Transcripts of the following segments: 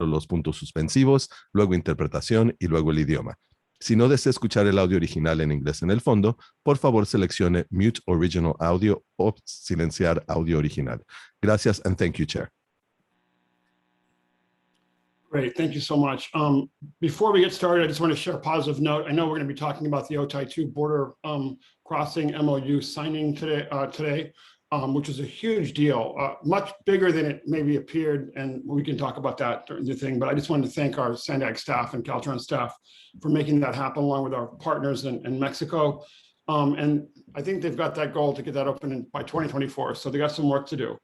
los puntos suspensivos, luego interpretación y luego el idioma. Si no desea escuchar el audio original en inglés en el fondo, por favor seleccione Mute Original Audio o silenciar audio original. Gracias and thank you, Chair. Great, thank you so much. Before we get started, I just want to share a positive note. I know we're going to be talking about the Otay 2 border crossing MOU signing today, which is a huge deal, much bigger than it maybe appeared, and we can talk about that during the thing, but I just wanted to thank our SANDAG staff and Caltrans staff for making that happen along with our partners in Mexico. And I think they've got that goal to get that open by 2024, so they got some work to do.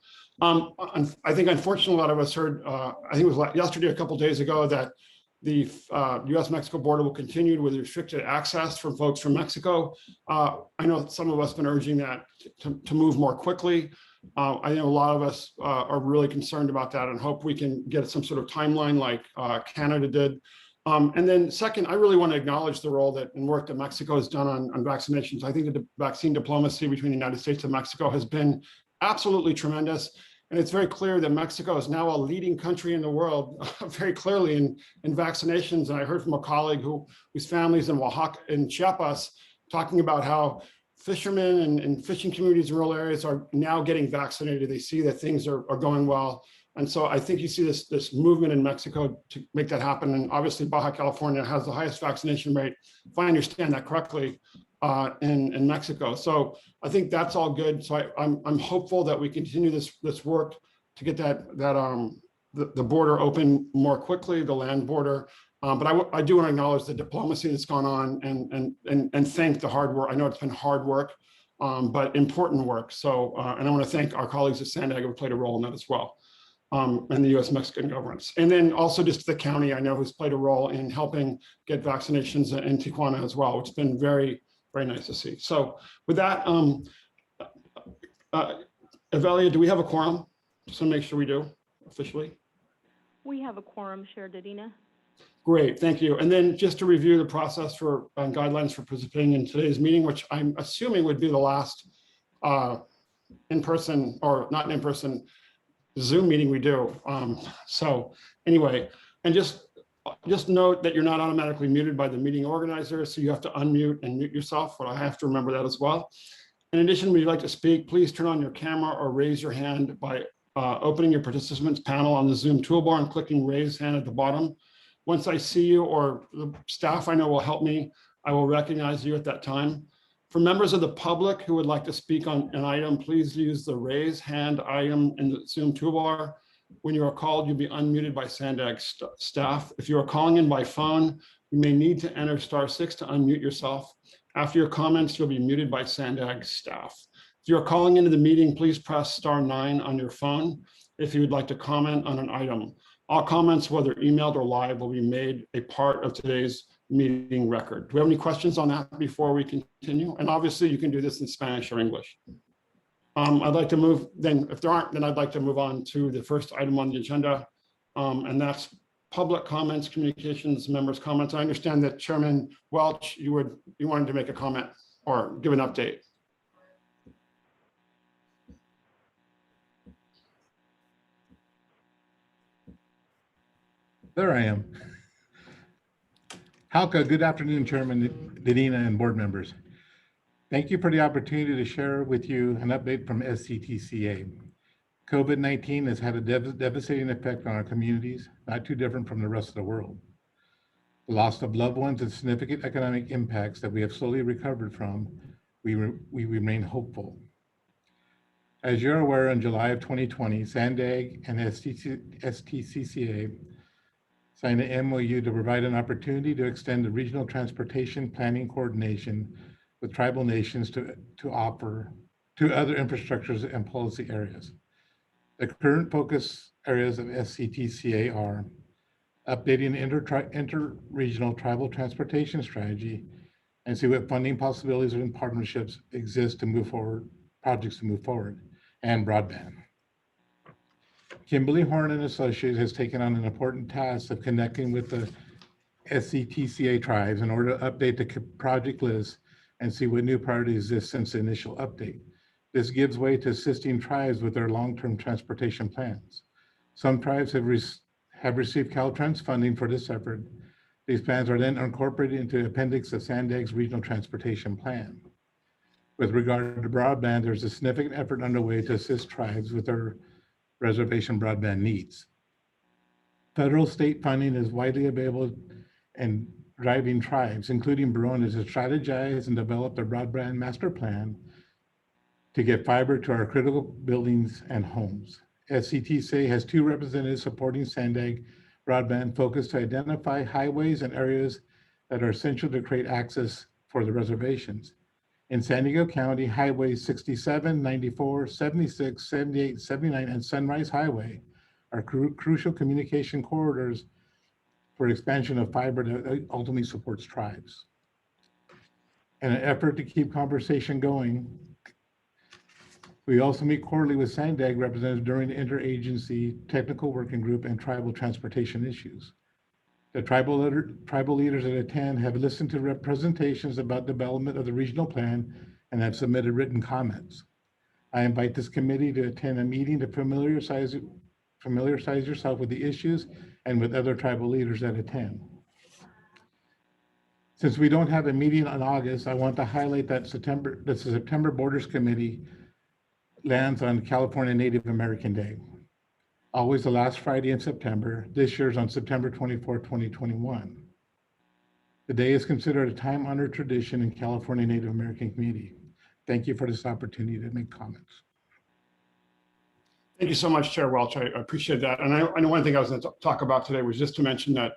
I think unfortunately a lot of us heard, I think it was yesterday, a couple of days ago, that the US-Mexico border will continue with restricted access from folks from Mexico. I know some of us have been urging that to move more quickly. I know a lot of us are really concerned about that and hope we can get some sort of timeline like Canada did. And then second, I really want to acknowledge the role and work that Mexico has done on vaccinations. I think that the vaccine diplomacy between the United States and Mexico has been absolutely tremendous. And it's very clear that Mexico is now a leading country in the world, very clearly in vaccinations. And I heard from a colleague whose family's in Oaxaca, in Chiapas, talking about how fishermen and fishing communities in rural areas are now getting vaccinated. They see that things are going well. And so I think you see this movement in Mexico to make that happen. And obviously Baja California has the highest vaccination rate, if I understand that correctly, in Mexico. So I think that's all good. So I'm hopeful that we continue this work to get the border open more quickly, the land border. But I do want to acknowledge the diplomacy that's gone on and thank the hard work. I know it's been hard work, but important work. So, and I want to thank our colleagues at SANDAG who played a role in that as well, and the US-Mexican governments. And then also just the county, I know, who's played a role in helping get vaccinations in Tijuana as well, which has been very, very nice to see. So with that, Evelia, do we have a quorum? Just to make sure we do officially. We have a quorum, Chair Dedina. Great, thank you. And then just to review the process for guidelines for participating in today's meeting, which I'm assuming would be the last in-person or not in-person Zoom meeting we do. So anyway, and just note that you're not automatically muted by the meeting organizer, so you have to unmute and mute yourself, but I have to remember that as well. In addition, when you'd like to speak, please turn on your camera or raise your hand by opening your participants panel on the Zoom toolbar and clicking raise hand at the bottom. Once I see you, or the staff I know will help me, I will recognize you at that time. For members of the public who would like to speak on an item, please use the raise hand item in the Zoom toolbar. When you are called, you'll be unmuted by SANDAG staff. If you are calling in by phone, you may need to enter *6 to unmute yourself. After your comments, you'll be muted by SANDAG staff. If you are calling into the meeting, please press *9 on your phone if you would like to comment on an item. All comments, whether emailed or live, will be made a part of today's meeting record. Do we have any questions on that before we continue? And obviously you can do this in Spanish or English. I'd like to move, then if there aren't, then I'd like to move on to the first item on the agenda, and that's public comments, communications, members' comments. I understand that Chairman Welch, you wanted to make a comment or give an update. There I am. Halka, good afternoon, Chairman Dedina and board members. Thank you for the opportunity to share with you an update from SCTCA. COVID-19 has had a devastating effect on our communities, not too different from the rest of the world. The loss of loved ones and significant economic impacts that we have slowly recovered from, we remain hopeful. As you're aware, in July of 2020, SANDAG and STCCA signed an MOU to provide an opportunity to extend the regional transportation planning coordination with tribal nations to offer to other infrastructures and policy areas. The current focus areas of SCTCA are updating the inter-regional tribal transportation strategy and see what funding possibilities and partnerships exist to move forward, projects to move forward, and broadband. Kimberly Horn and Associates has taken on an important task of connecting with the SCTCA tribes in order to update the project list and see what new priorities exist since the initial update. This gives way to assisting tribes with their long-term transportation plans. Some tribes have received Caltrans funding for this effort. These plans are then incorporated into the appendix of SANDAG's Regional Transportation Plan. With regard to broadband, there's a significant effort underway to assist tribes with their reservation broadband needs. Federal state funding is widely available and driving tribes, including Barones, to strategize and develop their broadband master plan to get fiber to our critical buildings and homes. SCTCA has 2 representatives supporting SANDAG broadband focused to identify highways and areas that are essential to create access for the reservations. In San Diego County, highways 67, 94, 76, 78, 79, and Sunrise Highway are crucial communication corridors for expansion of fiber that ultimately supports tribes. In an effort to keep conversation going, we also meet quarterly with SANDAG representatives during the interagency technical working group and tribal transportation issues. The tribal leaders that attend have listened to presentations about development of the regional plan and have submitted written comments. I invite this committee to attend a meeting to familiarize yourself with the issues and with other tribal leaders that attend. Since we don't have a meeting in August, I want to highlight that the September Borders Committee lands on California Native American Day, always the last Friday in September. This year's on September 24, 2021. The day is considered a time-honored tradition in California Native American community. Thank you for this opportunity to make comments. Thank you so much, Chair Welch. I appreciate that. And I know one thing I was going to talk about today was just to mention that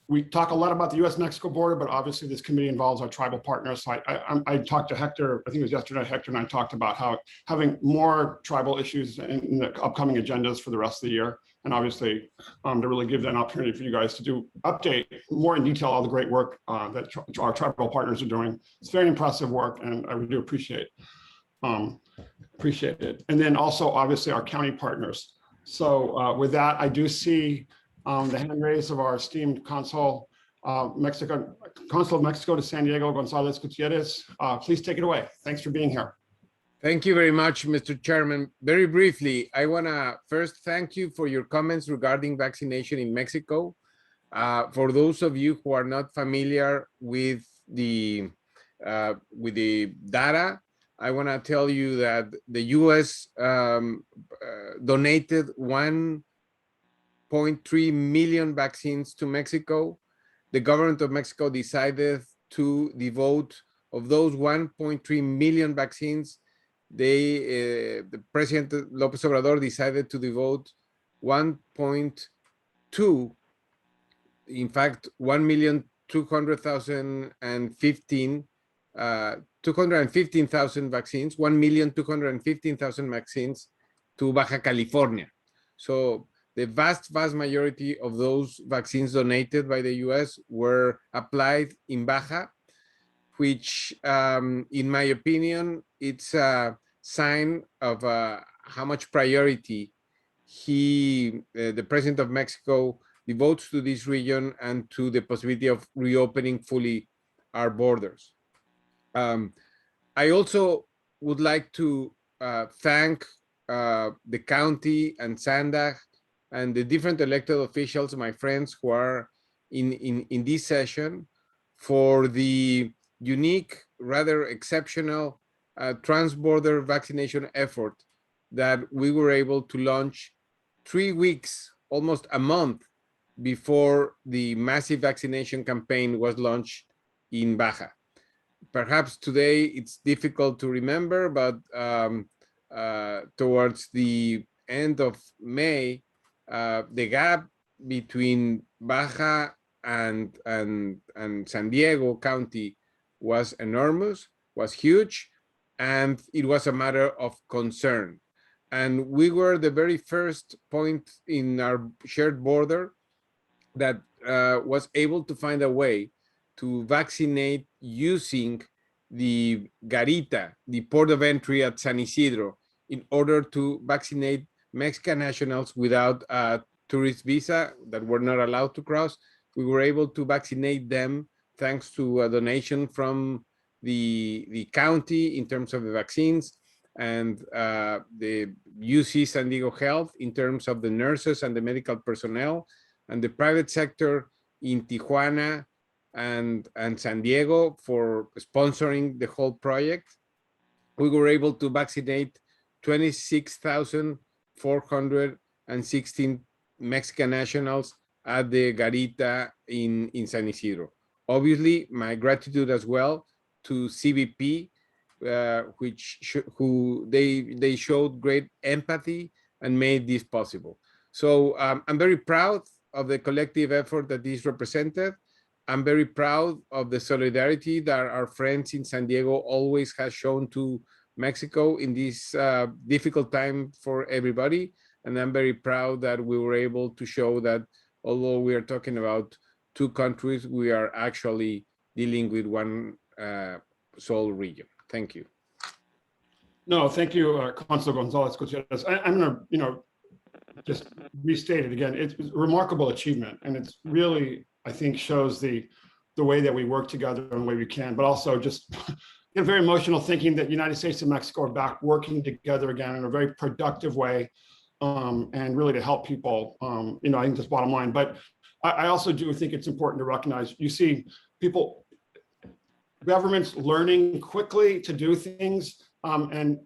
we talk a lot about the U.S.-Mexico border, but obviously this committee involves our tribal partners. So I talked to Hector, I think it was yesterday, Hector and I talked about how having more tribal issues in the upcoming agendas for the rest of the year. And obviously to really give that an opportunity for you guys to update more in detail all the great work that our tribal partners are doing. It's very impressive work and I really do appreciate it. And then also obviously our county partners. So with that, I do see the hand raise of our esteemed Consul of Mexico to San Diego, Gonzalez Gutierrez. Please take it away. Thanks for being here. Thank you very much, Mr. Chairman. Very briefly, I want to first thank you for your comments regarding vaccination in Mexico. For those of you who are not familiar with the data, I want to tell you that the U.S. Donated 1.3 million vaccines to Mexico. The government of Mexico decided to devote of those 1.3 million vaccines. The President López Obrador decided to devote 1.2, in fact, 215,000 vaccines, 1,215,000 vaccines to Baja California. So the vast majority of those vaccines donated by the US were applied in Baja, which in my opinion, it's a sign of how much priority the President of Mexico devotes to this region and to the possibility of reopening fully our borders. I also would like to thank the county and SANDAG and the different elected officials, my friends who are in this session, for the unique, rather exceptional trans-border vaccination effort that we were able to launch 3 weeks, almost a month before the massive vaccination campaign was launched in Baja. Perhaps today it's difficult to remember, but towards the end of May, the gap between Baja and San Diego County was enormous, was huge, and it was a matter of concern. And we were the very first point in our shared border that was able to find a way to vaccinate using the garita, the port of entry at San Isidro, in order to vaccinate Mexican nationals without a tourist visa that were not allowed to cross. We were able to vaccinate them thanks to a donation from the county in terms of the vaccines, and the UC San Diego Health in terms of the nurses and the medical personnel. and the private sector in Tijuana and San Diego for sponsoring the whole project. We were able to vaccinate 26,416 Mexican nationals at the Garita in San Isidro. Obviously, my gratitude as well to CBP, who they showed great empathy and made this possible. So I'm very proud of the collective effort that is represented. I'm very proud of the solidarity that our friends in San Diego always has shown to Mexico in this difficult time for everybody. And I'm very proud that we were able to show that although we are talking about two countries, we are actually dealing with one sole region. Thank you. No, thank you, Consul Gonzalez Gutierrez. I'm going to, just restate it again. It's a remarkable achievement, and it's really, I think, shows the way that we work together and the way we can, but also just very emotional thinking that United States and Mexico are back working together again in a very productive way, and really to help people. I think that's bottom line. But I also do think it's important to recognize, you see people, governments learning quickly to do things. And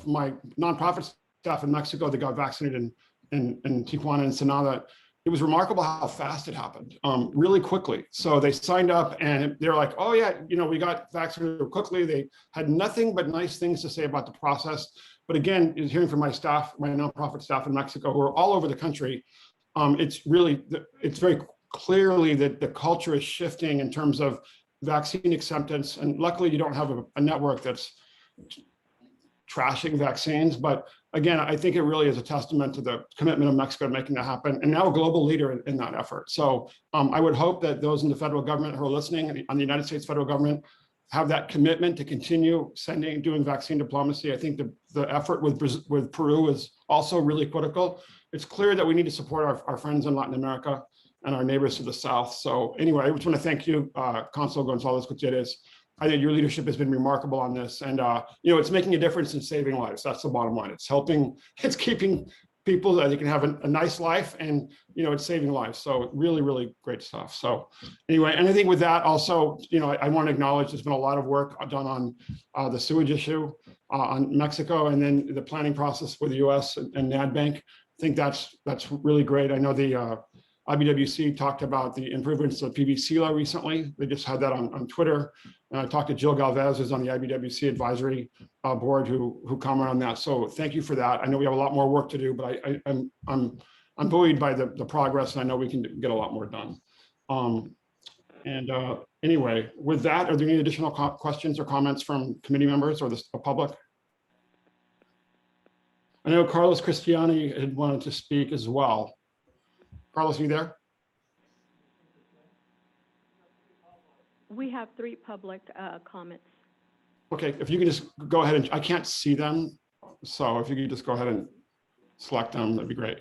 my nonprofit staff in Mexico that got vaccinated in Tijuana and Ensenada, it was remarkable how fast it happened, really quickly. So they signed up and they're like, oh yeah, we got vaccinated quickly. They had nothing but nice things to say about the process. But again, hearing from my staff, my nonprofit staff in Mexico, who are all over the country, it's very clearly that the culture is shifting in terms of vaccine acceptance. And luckily you don't have a network that's trashing vaccines. But again, I think it really is a testament to the commitment of Mexico to making that happen, and now a global leader in that effort. So I would hope that those in the federal government who are listening, on the United States federal government, have that commitment to continue doing vaccine diplomacy. I think the effort with Peru is also really critical. It's clear that we need to support our friends in Latin America and our neighbors to the south. So anyway, I just want to thank you, Consul Gonzalez Gutierrez. I think your leadership has been remarkable on this, and it's making a difference in saving lives. That's the bottom line. It's keeping people that they can have a nice life, and it's saving lives. So really, really great stuff. So anyway, and I think with that also, I want to acknowledge there's been a lot of work done on the sewage issue on Mexico, and then the planning process with the U.S. and NADBank. I think that's really great. I know the IBWC talked about the improvements of PVC law recently. They just had that on Twitter. And I talked to Jill Galvez, who's on the IBWC advisory board, who commented on that. So thank you for that. I know we have a lot more work to do, but I'm buoyed by the progress, and I know we can get a lot more done. Anyway, with that, are there any additional questions or comments from committee members or the public? I know Carlos Cristiani had wanted to speak as well. Carlos, are you there? We have 3 public comments. Okay, if you can just go ahead and, I can't see them. So if you could just go ahead and select them, that'd be great.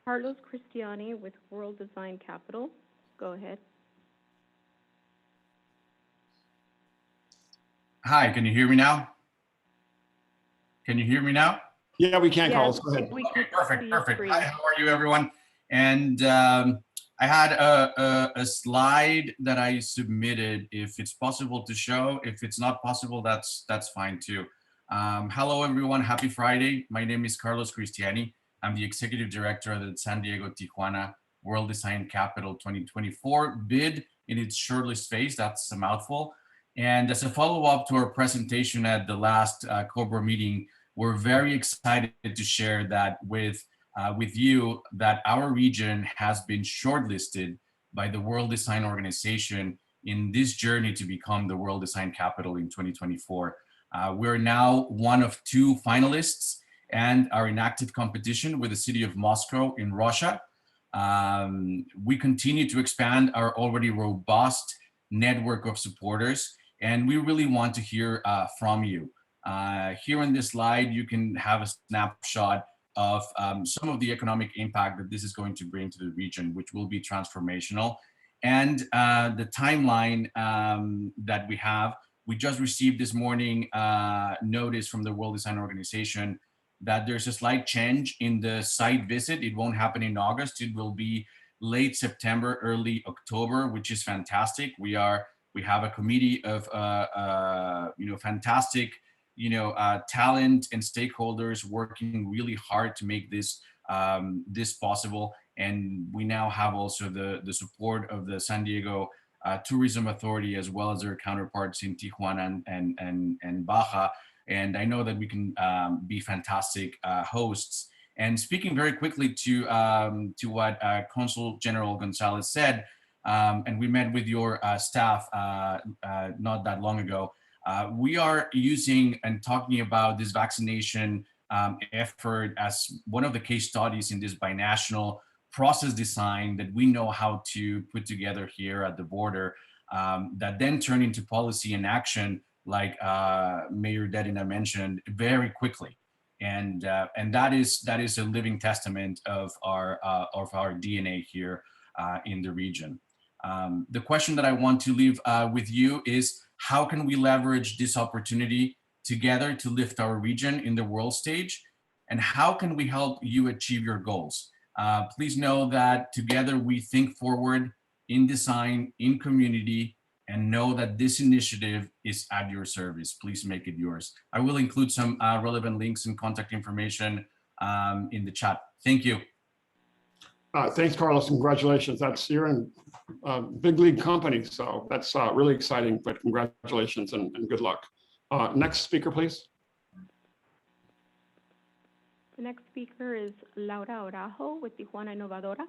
Carlos Cristiani with World Design Capital. Go ahead. Hi, can you hear me now? Can you hear me now? Yeah, we can, Yes, Carlos, go ahead. Okay, perfect. Hi, how are you, everyone? And I had a slide that I submitted. If it's possible to show, if it's not possible, that's fine too. Hello, everyone. Happy Friday. My name is Carlos Cristiani. I'm the executive director of the San Diego Tijuana World Design Capital 2024 bid in its shortlist phase. That's a mouthful. And as a follow-up to our presentation at the last COBRA meeting, we're very excited to share that with you that our region has been shortlisted by the World Design Organization in this journey to become the World Design Capital in 2024. We're now one of 2 finalists and are in active competition with the city of Moscow in Russia. We continue to expand our already robust network of supporters, and we really want to hear from you. Here on this slide, you can have a snapshot of some of the economic impact that this is going to bring to the region, which will be transformational. And the timeline that we have, we just received this morning notice from the World Design Organization that there's a slight change in the site visit. It won't happen in August. It will be late September, early October, which is fantastic. We have a committee of fantastic talent and stakeholders working really hard to make this this possible. And we now have also the support of the San Diego Tourism Authority, as well as their counterparts in Tijuana and Baja. And I know that we can be fantastic hosts. And speaking very quickly to what Consul General Gonzalez said, and we met with your staff not that long ago, we are using and talking about this vaccination effort as one of the case studies in this binational process design that we know how to put together here at the border, that then turn into policy and action, like Mayor Dedina mentioned, very quickly. And that is a living testament of our DNA here in the region. The question that I want to leave with you is, how can we leverage this opportunity together to lift our region in the world stage? And how can we help you achieve your goals? Please know that together we think forward in design, in community, and know that this initiative is at your service. Please make it yours. I will include some relevant links and contact information in the chat. Thank you. Thanks, Carlos. Congratulations. You're in big league company, so that's really exciting. But congratulations and good luck. Next speaker, please. The next speaker is Laura Araujo with Tijuana Innovadora.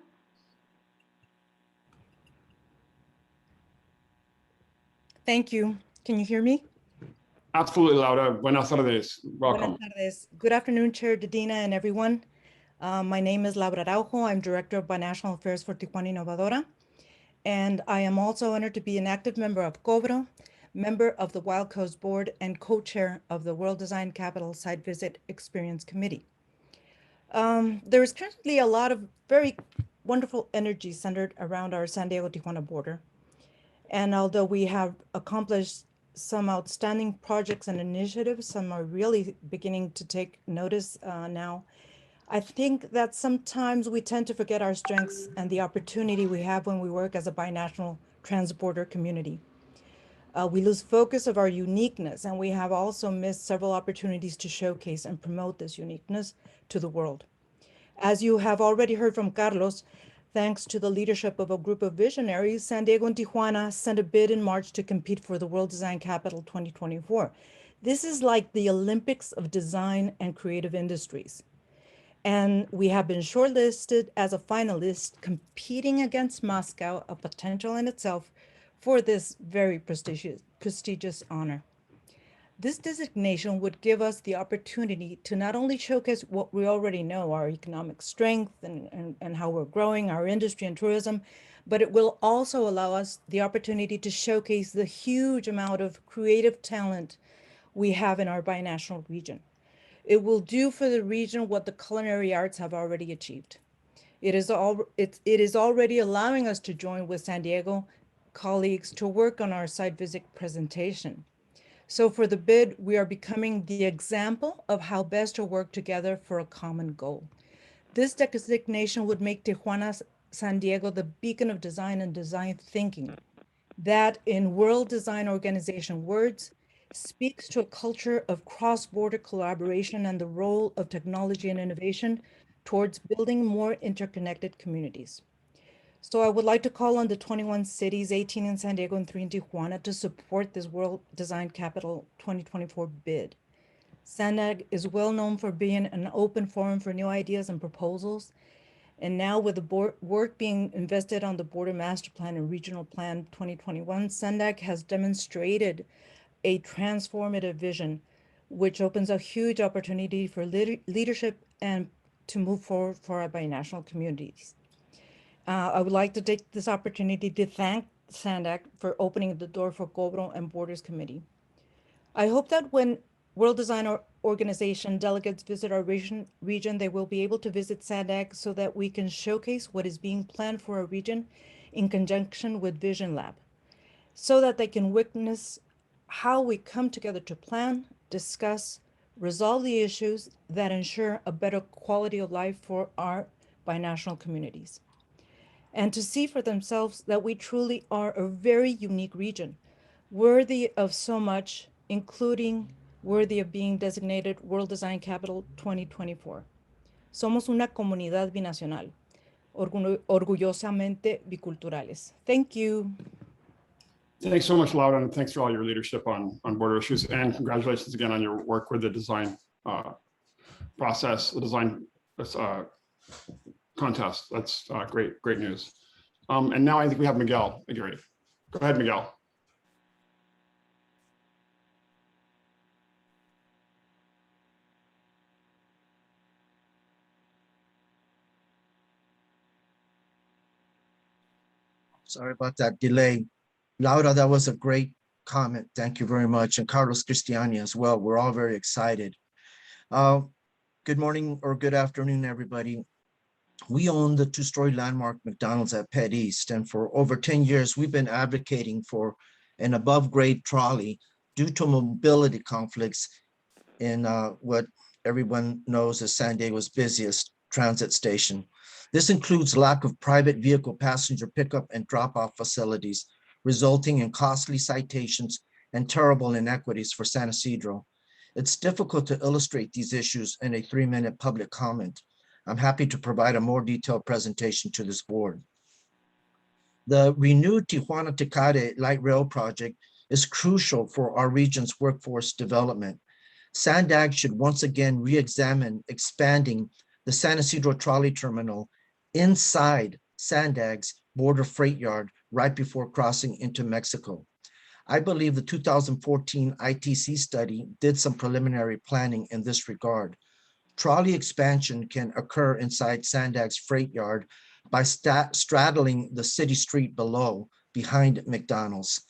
Thank you. Can you hear me? Absolutely, Laura. Buenas tardes. Welcome. Buenas tardes. Good afternoon, Chair Dedina and everyone. My name is Laura Araujo. I'm Director of Binational Affairs for Tijuana Innovadora. And I am also honored to be an active member of COBRO, member of the Wild Coast Board, and co-chair of the World Design Capital Site Visit Experience Committee. There is currently a lot of very wonderful energy centered around our San Diego-Tijuana border. And although we have accomplished some outstanding projects and initiatives, some are really beginning to take notice now, I think that sometimes we tend to forget our strengths and the opportunity we have when we work as a binational transborder community. We lose focus of our uniqueness, and we have also missed several opportunities to showcase and promote this uniqueness to the world. As you have already heard from Carlos, thanks to the leadership of a group of visionaries, San Diego and Tijuana sent a bid in March to compete for the World Design Capital 2024. This is like the Olympics of design and creative industries. And we have been shortlisted as a finalist, competing against Moscow, a potential in itself, for this very prestigious honor. This designation would give us the opportunity to not only showcase what we already know, our economic strength and how we're growing our industry and tourism, but it will also allow us the opportunity to showcase the huge amount of creative talent we have in our binational region. It will do for the region what the culinary arts have already achieved. It is already allowing us to join with San Diego colleagues to work on our site visit presentation. So for the bid, we are becoming the example of how best to work together for a common goal. This designation would make Tijuana, San Diego, the beacon of design and design thinking that, in World Design Organization words, speaks to a culture of cross-border collaboration and the role of technology and innovation towards building more interconnected communities. So I would like to call on the 21 cities, 18 in San Diego and 3 in Tijuana, to support this World Design Capital 2024 bid. SANDAG is well known for being an open forum for new ideas and proposals. And now with the work being invested on the Border Master Plan and Regional Plan 2021, SANDAG has demonstrated a transformative vision, which opens a huge opportunity for leadership and to move forward for our binational communities. I would like to take this opportunity to thank SANDAG for opening the door for COBRO and Borders Committee. I hope that when World Design Organization delegates visit our region, they will be able to visit SANDAG so that we can showcase what is being planned for our region in conjunction with Vision Lab, so that they can witness how we come together to plan, discuss, resolve the issues that ensure a better quality of life for our binational communities, and to see for themselves that we truly are a very unique region, worthy of so much, including worthy of being designated World Design Capital 2024. Somos una comunidad binacional, orgullosamente biculturales. Thank you. Thanks so much, Laura, and thanks for all your leadership on border issues, and congratulations again on your work with the design process, the design contest. That's great news. And now I think we have Miguel Aguirre. Go ahead, Miguel. Sorry about that delay. Laura, that was a great comment. Thank you very much. And Carlos Cristiani as well. We're all very excited. Good morning or good afternoon, everybody. We own the two-story landmark McDonald's at Pet East, and for over 10 years, we've been advocating for an above-grade trolley due to mobility conflicts in what everyone knows as San Diego's busiest transit station. This includes lack of private vehicle passenger pickup and drop-off facilities, resulting in costly citations and terrible inequities for San Isidro. It's difficult to illustrate these issues in a 3-minute public comment. I'm happy to provide a more detailed presentation to this board. The renewed Tijuana-Tecate light rail project is crucial for our region's workforce development. SANDAG should once again re-examine expanding the San Isidro trolley terminal inside SANDAG's border freight yard right before crossing into Mexico. I believe the 2014 ITC study did some preliminary planning in this regard. Trolley expansion can occur inside SANDAG's freight yard by straddling the city street below, behind McDonald's.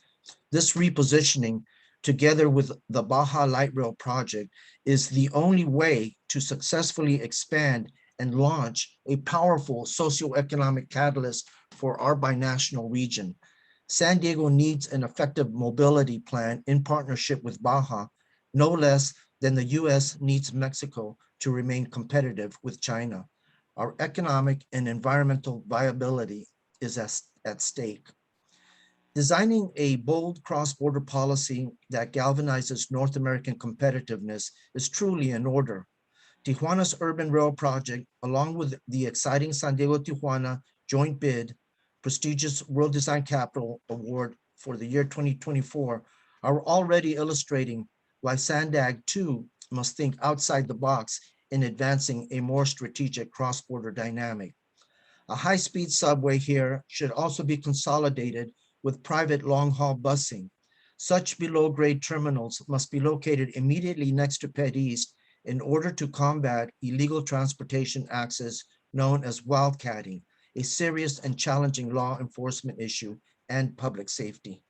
This repositioning, together with the Baja Light Rail project, is the only way to successfully expand and launch a powerful socioeconomic catalyst for our binational region. San Diego needs an effective mobility plan in partnership with Baja, no less than the US needs Mexico to remain competitive with China. Our economic and environmental viability is at stake. Designing a bold cross-border policy that galvanizes North American competitiveness is truly in order. Tijuana's urban rail project, along with the exciting San Diego-Tijuana joint bid, prestigious World Design Capital Award for the year 2024, are already illustrating why SANDAG too must think outside the box in advancing a more strategic cross-border dynamic. A high-speed subway here should also be consolidated with private long-haul busing. Such below-grade terminals must be located immediately next to Pet East in order to combat illegal transportation access known as wildcatting, a serious and challenging law enforcement issue and public safety.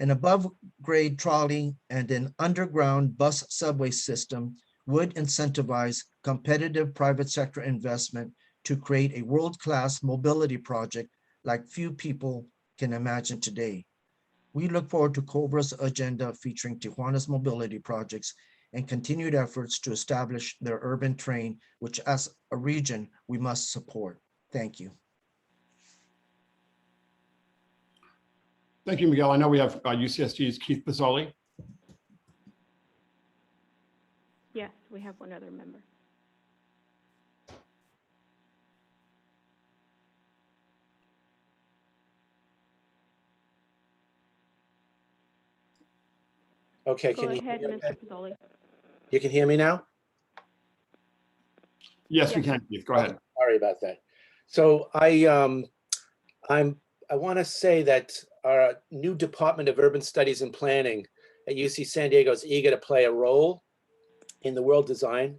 An above-grade trolley and an underground bus subway system would incentivize competitive private sector investment to create a world-class mobility project like few people can imagine today. We look forward to COBRA's agenda featuring Tijuana's mobility projects and continued efforts to establish their urban train, which as a region, we must support. Thank you. Thank you, Miguel. I know we have UCSG's Keith Pizzoli. Yes, we have one other member. Okay, Go can you ahead, hear me? Mr. Pizzoli. You can hear me now? Yes, we Yes. can, Keith. Go ahead. Sorry about that. So I want to say that our new Department of Urban Studies and Planning at UC San Diego is eager to play a role in the World Design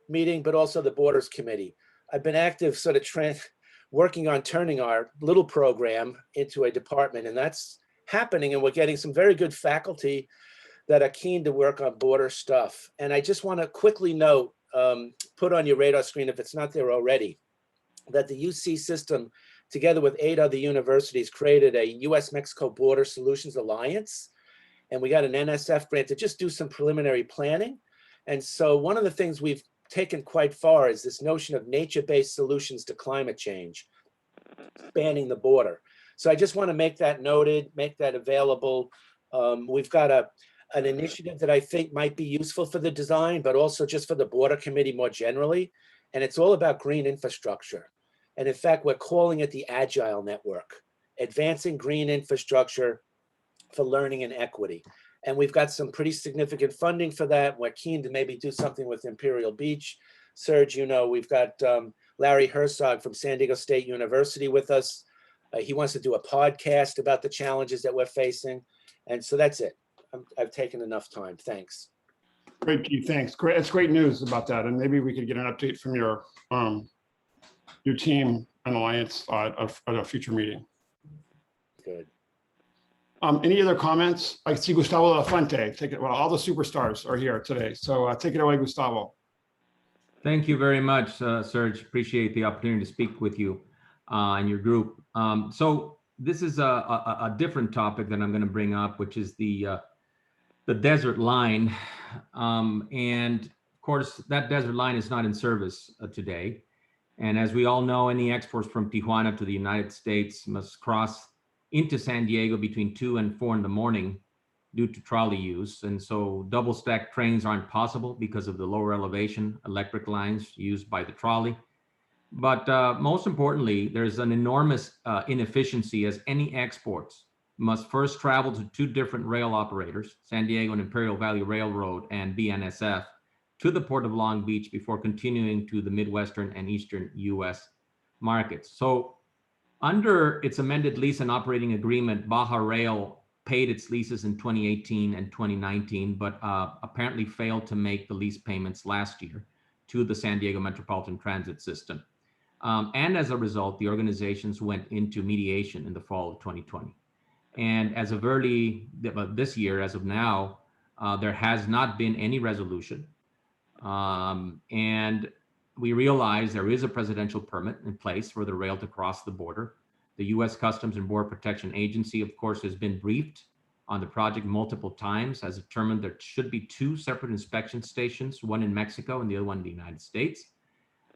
meeting, but also the Borders Committee. I've been active sort of working on turning our little program into a department, and that's happening, and we're getting some very good faculty that are keen to work on border stuff. And I just want to quickly note, put on your radar screen if it's not there already, that the UC system, together with 8 other universities, created a US-Mexico Border Solutions Alliance. And we got an NSF grant to just do some preliminary planning. And so one of the things we've taken quite far is this notion of nature-based solutions to climate change, spanning the border. So I just want to make that noted, make that available. We've got an initiative that I think might be useful for the design, but also just for the border committee more generally. And it's all about green infrastructure. And in fact, we're calling it the Agile Network, advancing green infrastructure for learning and equity. And we've got some pretty significant funding for that. We're keen to maybe do something with Imperial Beach. Serge, you know, we've got Larry Herzog from San Diego State University with us. He wants to do a podcast about the challenges that we're facing. And so that's it. I've taken enough time. Thanks. Great, Keith, thanks. Great, it's great news about that. And maybe we could get an update from your team and alliance at a future meeting. Good. Any other comments? I see Gustavo La Fuente. Take it. Well, all the superstars are here today. So take it away, Gustavo. Thank you very much, Serge. Appreciate the opportunity to speak with you and your group. So this is a different topic that I'm going to bring up, which is the desert line. And of course, that desert line is not in service today. And as we all know, any exports from Tijuana to the United States must cross into San Diego between 2 and 4 in the morning due to trolley use. And so double stack trains aren't possible because of the lower elevation electric lines used by the trolley. But most importantly, there's an enormous inefficiency as any exports must first travel to 2 different rail operators, San Diego and Imperial Valley Railroad and BNSF, to the Port of Long Beach before continuing to the Midwestern and Eastern US markets. So under its amended lease and operating agreement, Baja Rail paid its leases in 2018 and 2019, but apparently failed to make the lease payments last year to the San Diego Metropolitan Transit System. And as a result, the organizations went into mediation in the fall of 2020. And as of early this year, as of now, there has not been any resolution. And we realize there is a presidential permit in place for the rail to cross the border. The U.S. Customs and Border Protection Agency, of course, has been briefed on the project multiple times, has determined there should be 2 separate inspection stations, one in Mexico and the other one in the United States.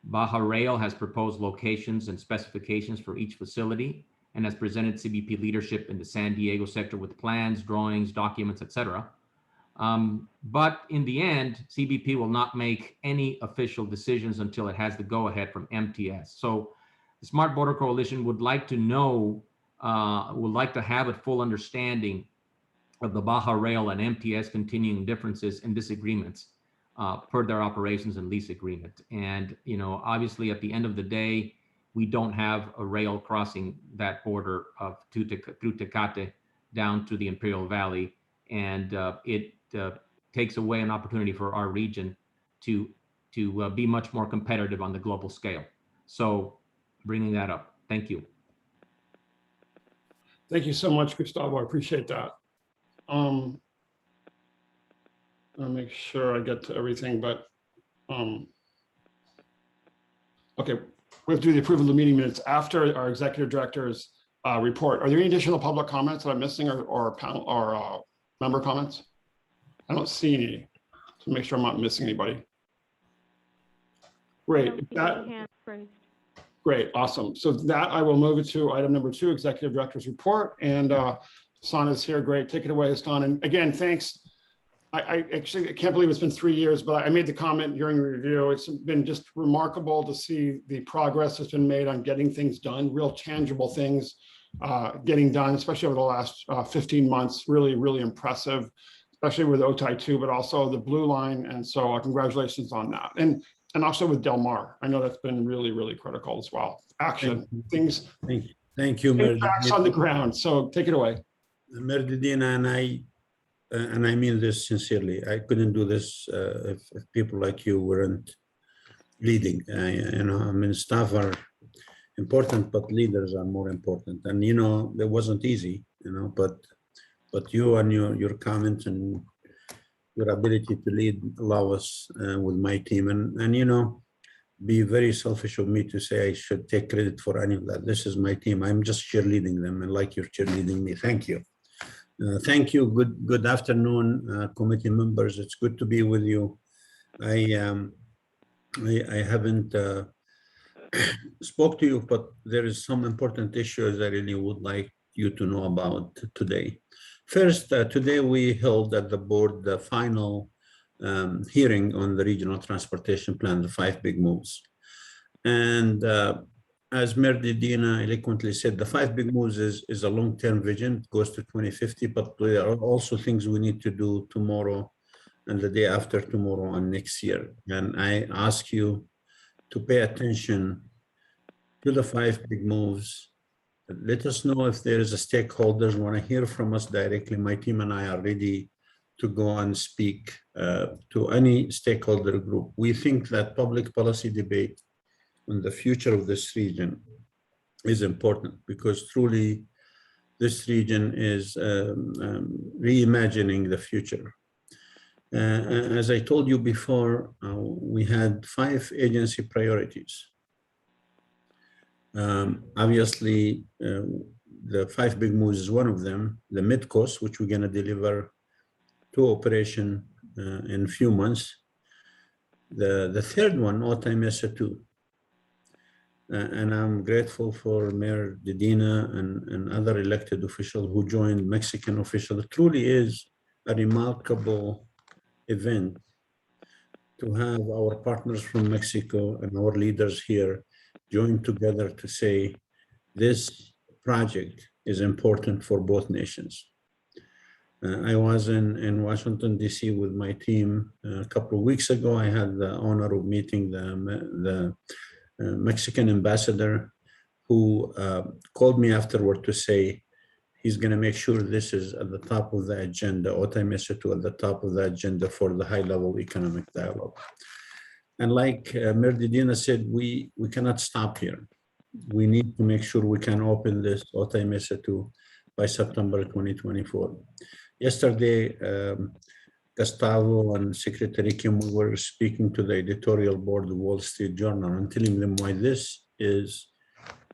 Baja Rail has proposed locations and specifications for each facility and has presented CBP leadership in the San Diego sector with plans, drawings, documents, etc. But in the end, CBP will not make any official decisions until it has the go-ahead from MTS. So the Smart Border Coalition would like to know, would like to have a full understanding of the Baja Rail and MTS continuing differences and disagreements per their operations and lease agreement. And, you know, obviously at the end of the day, we don't have a rail crossing that border of through Tecate down to the Imperial Valley. And it takes away an opportunity for our region to be much more competitive on the global scale. So bringing that up. Thank you. Thank you so much, Gustavo. I appreciate that. I'll make sure I get to everything, but okay, we have to do the approval of the meeting minutes after our executive director's report. Are there any additional public comments that I'm missing or panel or member comments? I don't see any, so make sure I'm not missing anybody. Great. Great, awesome. So that I will move it to item number 2, executive director's report, and Hassan is here. Great, take it away, Hassan. And again, thanks. I actually can't believe it's been 3 years, but I made the comment during the review. It's been just remarkable to see the progress that's been made on getting things done, real tangible things getting done, especially over the last 15 months. Really, really impressive, especially with Otay 2, but also the Blue Line. And so congratulations on that. And also with Del Mar. I know that's been really, really critical as well. Action, things. Thank you, Facts on the ground. So take it away. Merdadina, and I mean this sincerely. I couldn't do this if people like you weren't leading. You know, I mean, staff are important, but leaders are more important. And you know, it wasn't easy. You know, but you and your comments and your ability to lead allow us with my team. And you know, be very selfish of me to say I should take credit for any of that. This is my team. I'm just cheerleading them, and like you're cheerleading me. Thank you. Thank you. Good afternoon, committee members. It's good to be with you. I haven't spoke to you, but there is some important issues I really would like you to know about today. First, today we held at the board the final hearing on the regional transportation plan, the 5 big moves. And as Mayor Dedina eloquently said, the 5 big moves is a long-term vision, it goes to 2050, but there are also things we need to do tomorrow and the day after tomorrow and next year. And I ask you to pay attention to the 5 big moves. Let us know if there is a stakeholders want to hear from us directly. My team and I are ready to go and speak to any stakeholder group. We think that public policy debate on the future of this region is important because truly this region is reimagining the future. As I told you before, we had 5 agency priorities. Obviously, the 5 big moves is one of them, the mid-coast, which we're going to deliver to operation in a few months. The third one, Otay Mesa 2. And I'm grateful for Mayor Dedina and other elected officials who joined Mexican officials. It truly is a remarkable event to have our partners from Mexico and our leaders here join together to say this project is important for both nations. I was in Washington, D.C. with my team a couple of weeks ago. I had the honor of meeting the Mexican ambassador who called me afterward to say he's going to make sure this is at the top of the agenda, Otay Mesa 2 at the top of the agenda for the high-level economic dialogue. And like Mayor Dedina said, we cannot stop here. We need to make sure we can open this Otay Mesa 2 by September 2024. Yesterday, Gustavo and Secretary Kim were speaking to the editorial board of Wall Street Journal and telling them why this is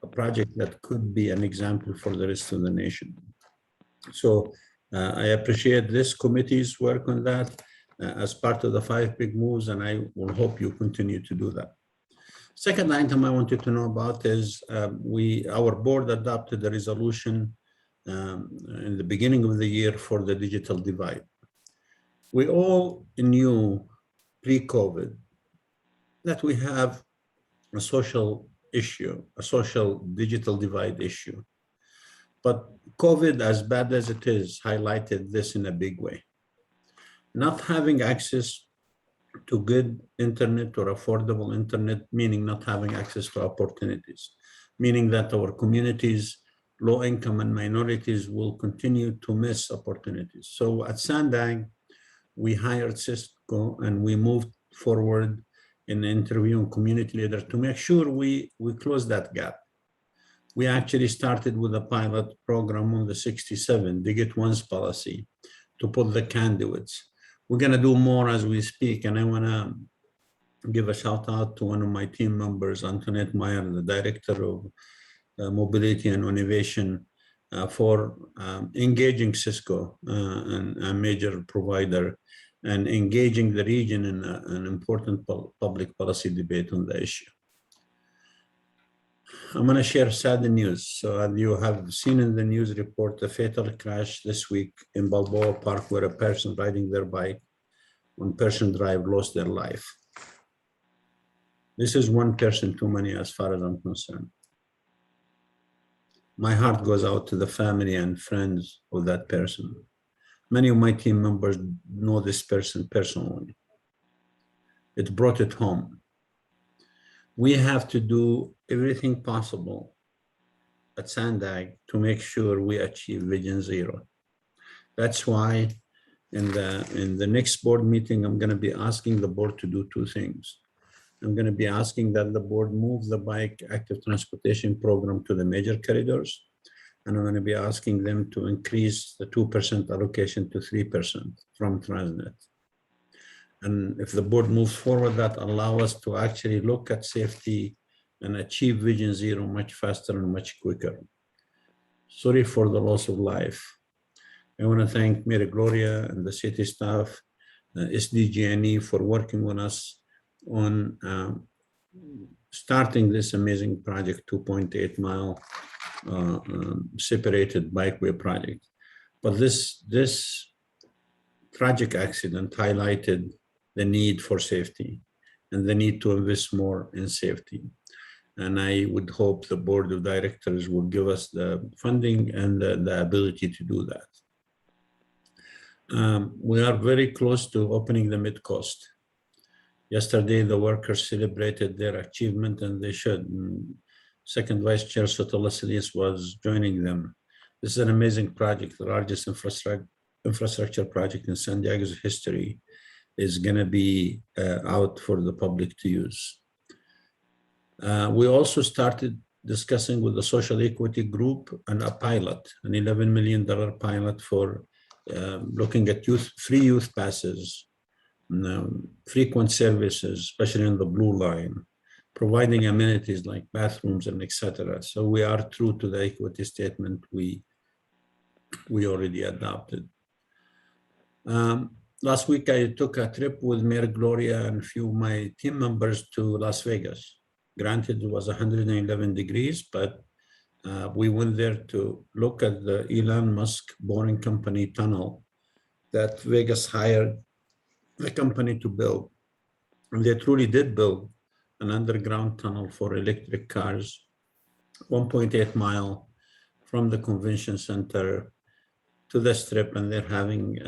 a project that could be an example for the rest of the nation. So I appreciate this committee's work on that as part of the 5 big moves, and I will hope you continue to do that. Second item I wanted to know about is our board adopted a resolution in the beginning of the year for the digital divide. We all knew pre-COVID that we have a social issue, a social digital divide issue. But COVID, as bad as it is, highlighted this in a big way. Not having access to good internet or affordable internet, meaning not having access to opportunities, meaning that our communities, low income and minorities will continue to miss opportunities. So at SANDAG, we hired Cisco and we moved forward in interviewing community leaders to make sure we close that gap. We actually started with a pilot program on the 67, Dig It Once policy, to put the conduits. We're gonna do more as we speak, and I wanna give a shout out to one of my team members, Antoinette Meyer, the Director of Mobility and Innovation, for engaging Cisco, and a major provider, and engaging the region in an important public policy debate on the issue. I'm going to share sad news. So as you have seen in the news report, a fatal crash this week in Balboa Park where a person riding their bike on Pershing Drive lost their life. This is one person too many as far as I'm concerned. My heart goes out to the family and friends of that person. Many of my team members know this person personally. It brought it home. We have to do everything possible at SANDAG to make sure we achieve Vision Zero. That's why in the next board meeting, I'm going to be asking the board to do 2 things. I'm going to be asking that the board move the bike active transportation program to the major corridors. And I'm going to be asking them to increase the 2% allocation to 3% from Transnet. And if the board moves forward, that allow us to actually look at safety and achieve Vision Zero much faster and much quicker. Sorry for the loss of life. I want to thank Mary Gloria and the city staff SDG&E for working with us on starting this amazing project, 2.8 mile separated bikeway project. But this tragic accident highlighted the need for safety and the need to invest more in safety. And I would hope the board of directors will give us the funding and the ability to do that. We are very close to opening the mid-coast. Yesterday, the workers celebrated their achievement, and they should. Second Vice Chair Sotolasilius was joining them. This is an amazing project. The largest infrastructure project in San Diego's history is going to be out for the public to use. We also started discussing with the social equity group and a pilot, an $11 million pilot for looking at free youth passes, frequent services, especially on the Blue Line, providing amenities like bathrooms and etc. So we are true to the equity statement we already adopted. Last week, I took a trip with Mayor Gloria and a few of my team members to Las Vegas. Granted, it was 111 degrees, but we went there to look at the Elon Musk Boring Company tunnel that Vegas hired the company to build. And they truly did build an underground tunnel for electric cars, 1.8 mile from the convention center to the strip, and they're having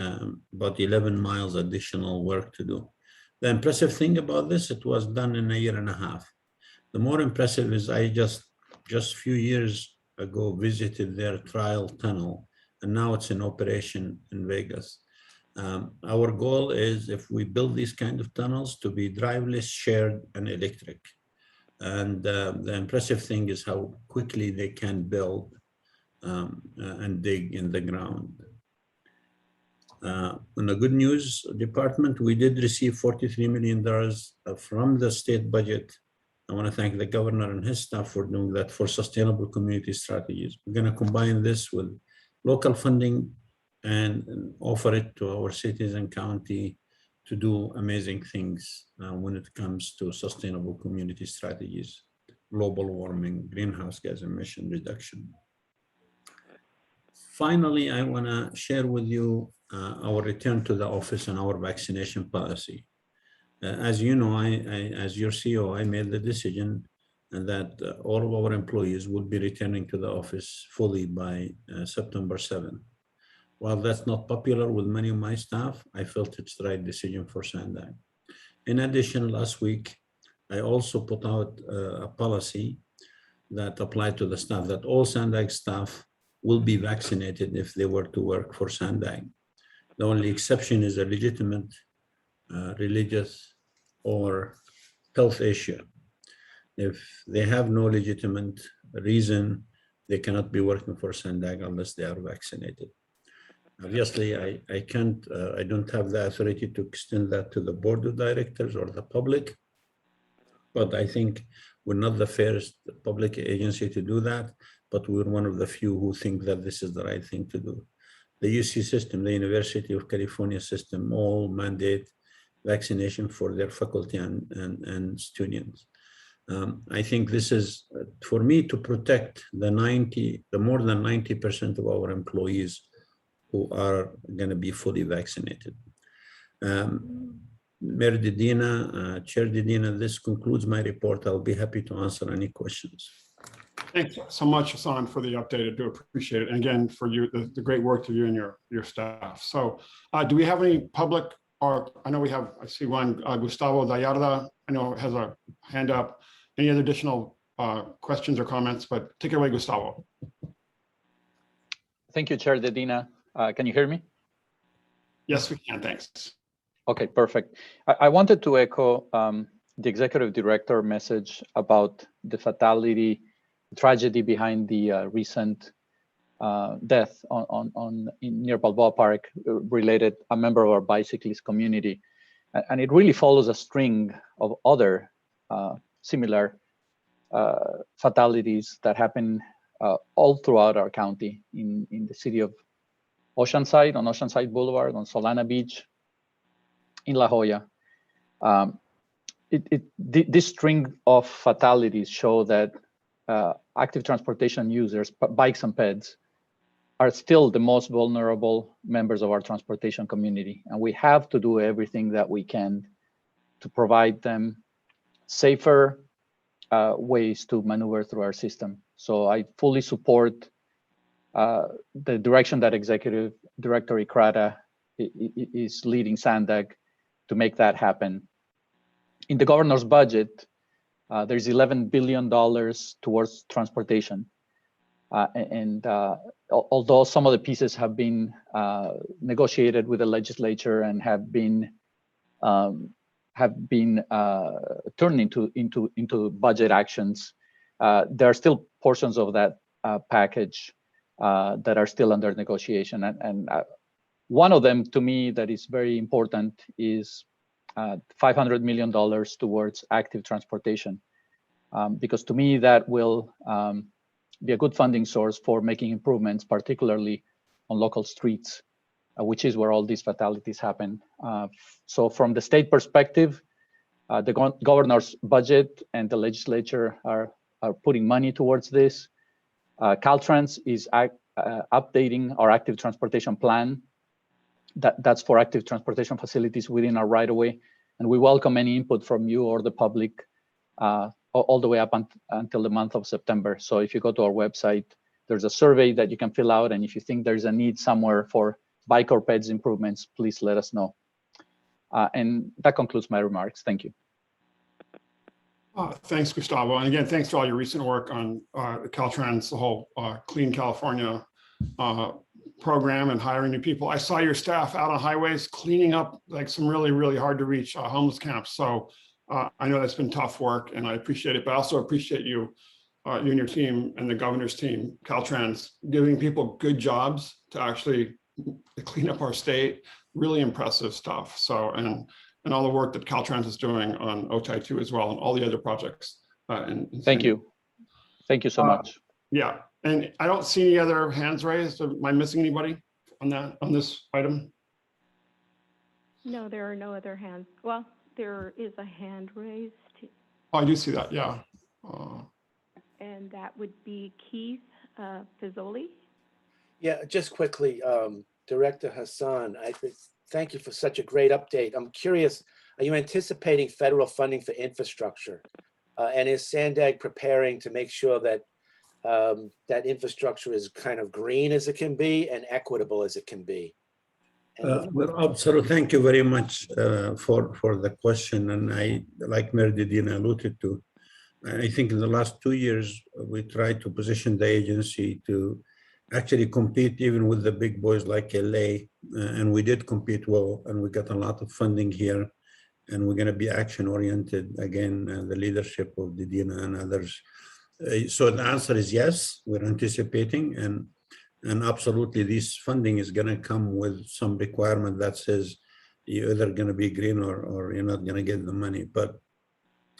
about 11 miles additional work to do. The impressive thing about this, it was done in a year and a half. The more impressive is I just a few years ago visited their trial tunnel, and now it's in operation in Vegas. Our goal is, if we build these kind of tunnels, to be driverless, shared, and electric. And the impressive thing is how quickly they can build and dig in the ground. In the good news department, we did receive $43 million from the state budget. I want to thank the governor and his staff for doing that, for sustainable community strategies. We're going to combine this with local funding and offer it to our cities and county to do amazing things when it comes to sustainable community strategies, global warming, greenhouse gas emission reduction. Finally, I want to share with you our return to the office and our vaccination policy. As you know, as your CEO, I made the decision that all of our employees will be returning to the office fully by September 7th. While that's not popular with many of my staff, I felt it's the right decision for SANDAG. In addition, last week, I also put out a policy that applied to the staff, that all SANDAG staff will be vaccinated if they were to work for SANDAG. The only exception is a legitimate religious or health issue. If they have no legitimate reason, they cannot be working for SANDAG unless they are vaccinated. Obviously, I don't have the authority to extend that to the board of directors or the public, but I think we're not the first public agency to do that, but we're one of the few who think that this is the right thing to do. The UC system, the University of California system, all mandate vaccination for their faculty and students. I think this is, for me, to protect the more than 90% of our employees who are going to be fully vaccinated. Mayor Dedina, Chair Dedina, this concludes my report. I'll be happy to answer any questions. Thanks so much, Hassan, for the update. I do appreciate it. And again, for you, the great work to you and your staff. So do we have any public, or I know I see one, Gustavo Gallarda, I know has a hand up. Any other additional questions or comments, but take it away, Gustavo. Thank you, Chair Dedina. Can you hear me? Yes, we can, thanks. Okay, perfect. I wanted to echo the executive director message about the fatality, tragedy behind the recent death near Balboa Park related a member of our bicyclist community. And it really follows a string of other similar fatalities that happen all throughout our county, in the city of Oceanside, on Oceanside Boulevard, on Solana Beach, in La Jolla. This string of fatalities show that active transportation users, bikes and peds, are still the most vulnerable members of our transportation community. And we have to do everything that we can to provide them safer ways to maneuver through our system. So I fully support the direction that Executive Director Ikrata is leading SANDAG to make that happen. In the governor's budget, there's $11 billion towards transportation. Although some of the pieces have been negotiated with the legislature and have been turned into budget actions, there are still portions of that package that are still under negotiation. And one of them, to me, that is very important is $500 million towards active transportation, because to me that will be a good funding source for making improvements, particularly on local streets, which is where all these fatalities happen. So from the state perspective, the governor's budget and the legislature are putting money towards this. Caltrans is updating our active transportation plan. That's for active transportation facilities within our right-of-way. And we welcome any input from you or the public all the way up until the month of September. So if you go to our website, there's a survey that you can fill out. And if you think there's a need somewhere for bike or peds improvements, please let us know. And that concludes my remarks. Thank you. Thanks, Gustavo. And again, thanks for all your recent work on Caltrans, the whole Clean California program and hiring new people. I saw your staff out on highways cleaning up like some really, really hard to reach homeless camps. So I know that's been tough work and I appreciate it, but I also appreciate you, you and your team and the governor's team, Caltrans, giving people good jobs to actually clean up our state. Really impressive stuff. So, and all the work that Caltrans is doing on Otay 2 as well, and all the other projects. Thank you. Thank you so much. Yeah, and I don't see any other hands raised. Am I missing anybody on this item? No, there are no other hands. Well, there is a hand raised. Oh, I do see that, yeah. And that would be Keith Pizzoli. Yeah, just quickly, Director Hassan, thank you for such a great update. I'm curious, are you anticipating federal funding for infrastructure? And is SANDAG preparing to make sure that that infrastructure is kind of green as it can be and equitable as it can be? Well, absolutely. Thank you very much for the question. And I, like Meredith alluded to, I think in the last 2 years, we tried to position the agency to actually compete even with the big boys like LA. And we did compete well, and we got a lot of funding here. And we're going to be action-oriented, again, the leadership of Didina and others. So the answer is yes, we're anticipating. And absolutely, this funding is going to come with some requirement that says you're either going to be green or you're not going to get the money. But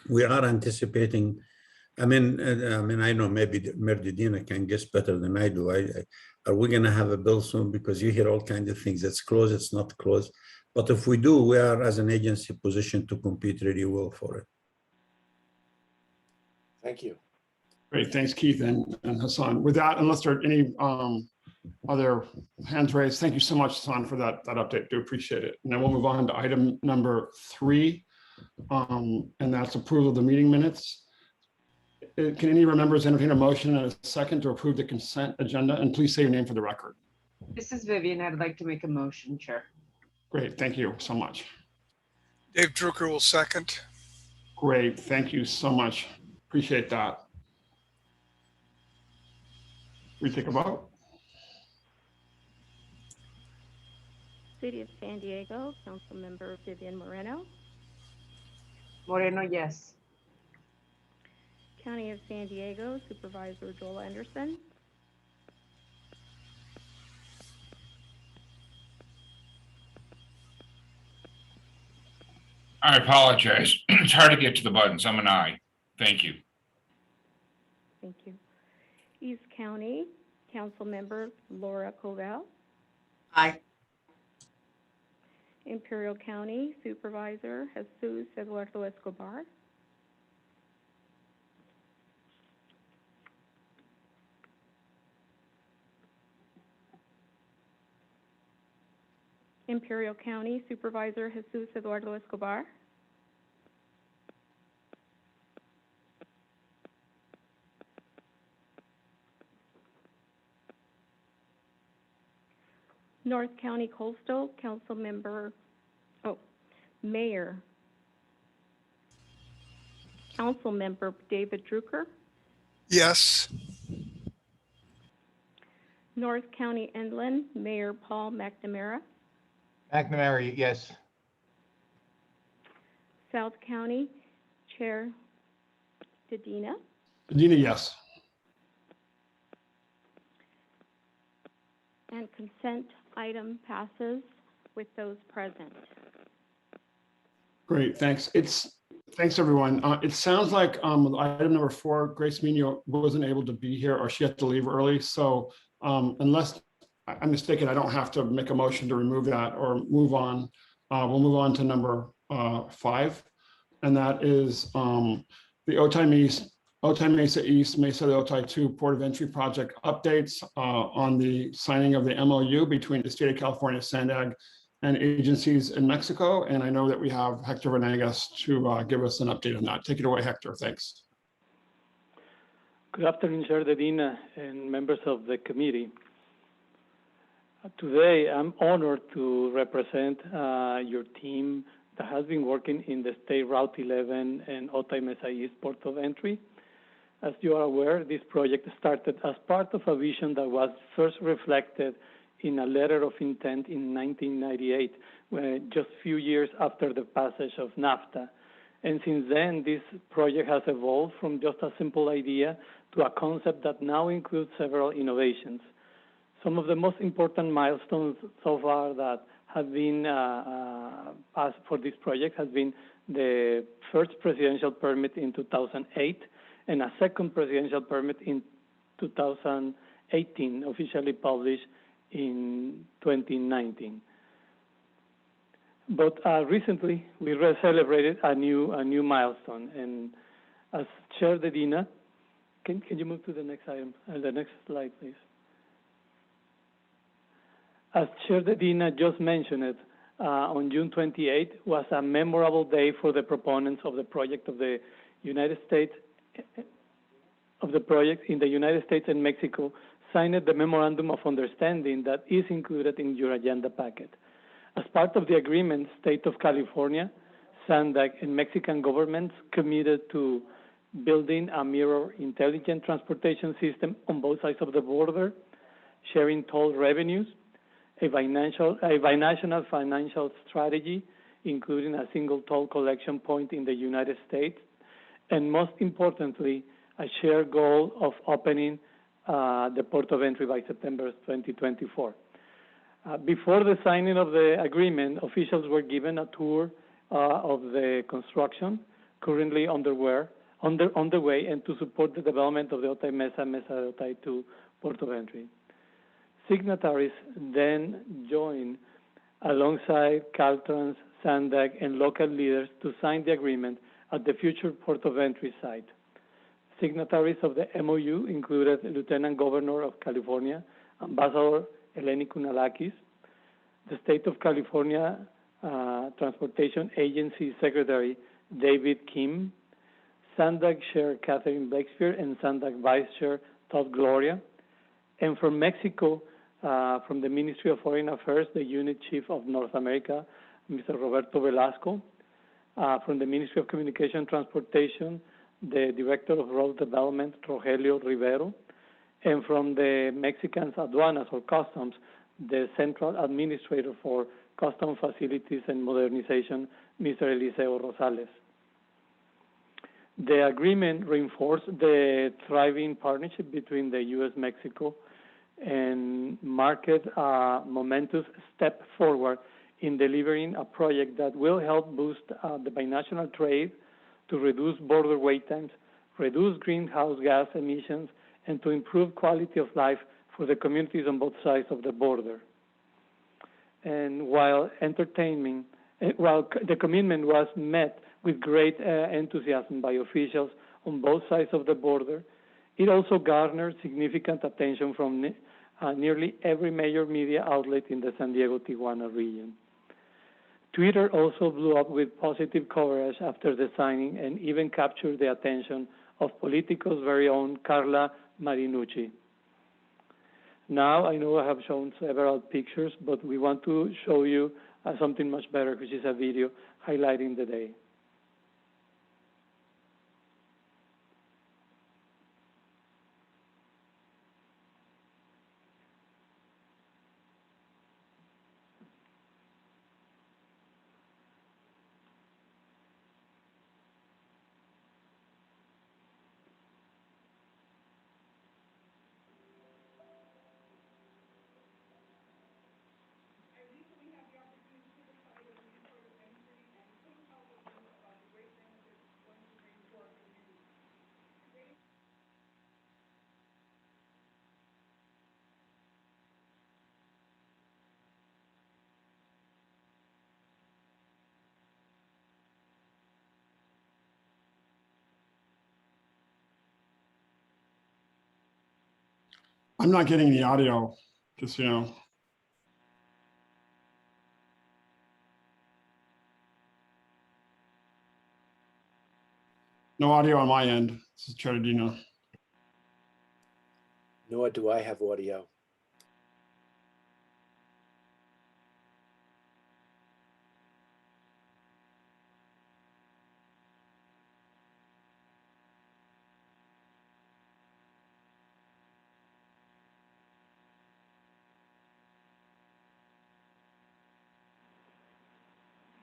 we are anticipating. I mean, I know maybe Merdidina can guess better than I do. Are we going to have a bill soon? Because you hear all kinds of things. It's close, it's not close. But if we do, we are, as an agency, positioned to compete really well for it. Thank you. Great, thanks, Keith and Hassan. With that, unless there are any other hands raised, thank you so much, Hassan, for that update. Do appreciate it. And then we'll move on to item number 3, and that's approval of the meeting minutes. Can any members entertain a motion and a second to approve the consent agenda? And please say your name for the record. This is Vivian. I'd like to make a motion, Chair. Great, thank you so much. Dave Drucker will second. Great, thank you so much. Appreciate that. We take a vote. City of San Diego, Councilmember Vivian Moreno. Moreno, yes. County of San Diego, Supervisor Joel Anderson. I apologize. It's hard to get to the buttons. I'm an aye. Thank you. Thank you. East County, Councilmember Laura Covell. Aye. Imperial County Supervisor Jesus Eduardo Escobar. Imperial County Supervisor Jesus Eduardo Escobar. North County Coastal Council Member, Mayor, Council Member David Drucker. Yes. North County Inland Mayor Paul McNamara. McNamara, yes. South County Chair Dedina. Medina, yes. And consent item passes with those present. Great, thanks. Thanks, everyone. It sounds like item number 4, Grace Mino wasn't able to be here, or she had to leave early. So unless I'm mistaken, I don't have to make a motion to remove that or move on. We'll move on to number 5, and that is the Otay Mesa East, Mesa de Otay 2 Port of Entry project updates on the signing of the MOU between the state of California, SANDAG, and agencies in Mexico. And I know that we have Hector Venegas to give us an update on that. Take it away, Hector. Thanks. Good afternoon, Chair Dedina and members of the committee. Today, I'm honored to represent your team that has been working in the State Route 11 and Otay Mesa East Port of Entry. As you are aware, this project started as part of a vision that was first reflected in a letter of intent in 1998, just a few years after the passage of NAFTA. And since then, this project has evolved from just a simple idea to a concept that now includes several innovations. Some of the most important milestones so far that have been passed for this project has been the first presidential permit in 2008 and a second presidential permit in 2018, officially published in 2019. But recently, we celebrated a new milestone. And as Chair Dedina, can you move to the next item, the next slide, please? As Chair Dedina just mentioned it, on June 28 was a memorable day for the proponents of the project of the United States, in the United States and Mexico, signed the Memorandum of Understanding that is included in your agenda packet. As part of the agreement, State of California, SANDAG, and Mexican governments committed to building a mirror intelligent transportation system on both sides of the border, sharing toll revenues, a binational financial strategy, including a single toll collection point in the United States, and most importantly, a shared goal of opening the port of entry by September 2024. Before the signing of the agreement, officials were given a tour of the construction currently underway, and to support the development of the Otay Mesa de Otay 2 port of entry. Signatories then joined alongside Caltrans, SANDAG, and local leaders to sign the agreement at the future port of entry site. Signatories of the MOU included Lieutenant Governor of California, Ambassador Eleni Kounalakis, the State of California Transportation Agency Secretary David Kim, SANDAG Chair Catherine Blakespeare, and SANDAG Vice Chair Todd Gloria, and from Mexico, from the Ministry of Foreign Affairs, the Unit Chief of North America, Mr. Roberto Velasco, from the Ministry of Communication and Transportation, the Director of Road Development, Rogelio Rivero, and from the Mexican Aduanas or Customs, the Central Administrator for Custom Facilities and Modernization, Mr. Eliseo Rosales. The agreement reinforced the thriving partnership between the U.S.-Mexico and marked a momentous step forward in delivering a project that will help boost the binational trade to reduce border wait times, reduce greenhouse gas emissions, and to improve quality of life for the communities on both sides of the border. And while the commitment was met with great enthusiasm by officials on both sides of the border, it also garnered significant attention from nearly every major media outlet in the San Diego-Tijuana region. Twitter also blew up with positive coverage after the signing and even captured the attention of Politico's very own Carla Marinucci. Now, I know I have shown several pictures, but we want to show you something much better, which is a video highlighting the day. I'm not getting the audio, just, you know. No audio on my end. This is Charadino. Nor do I have audio.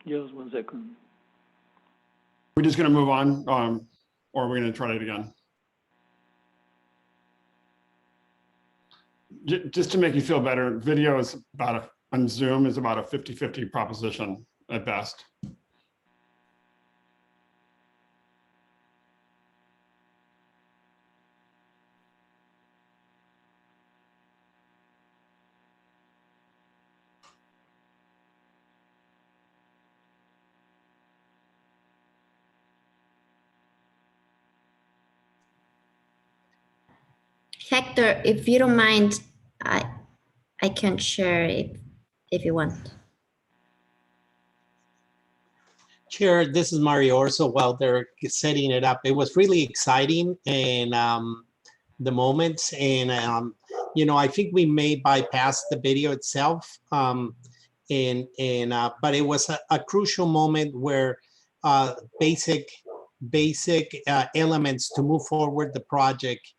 Just 1 second. We're just going to move on, or we're going to try it again. Just to make you feel better, video is about on Zoom is about a 50-50 proposition at best. Hector, if you don't mind, I can share if you want. Chair, this is Mario Orso. While they're setting it up, it was really exciting and the moments, and you know, I think we may bypass the video itself, but it was a crucial moment where basic elements to move forward the project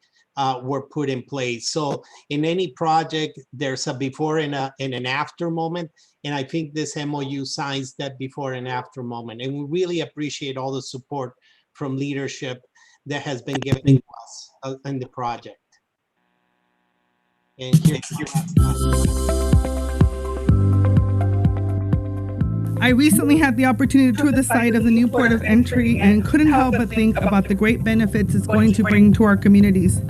were put in place. So in any project, there's a before and an after moment. And I think this MOU signs that before and after moment. And we really appreciate all the support from leadership that has been given to us in the project. And I recently had the opportunity to tour the site of the new port of entry and couldn't help but think about the great benefits it's going to bring to our communities.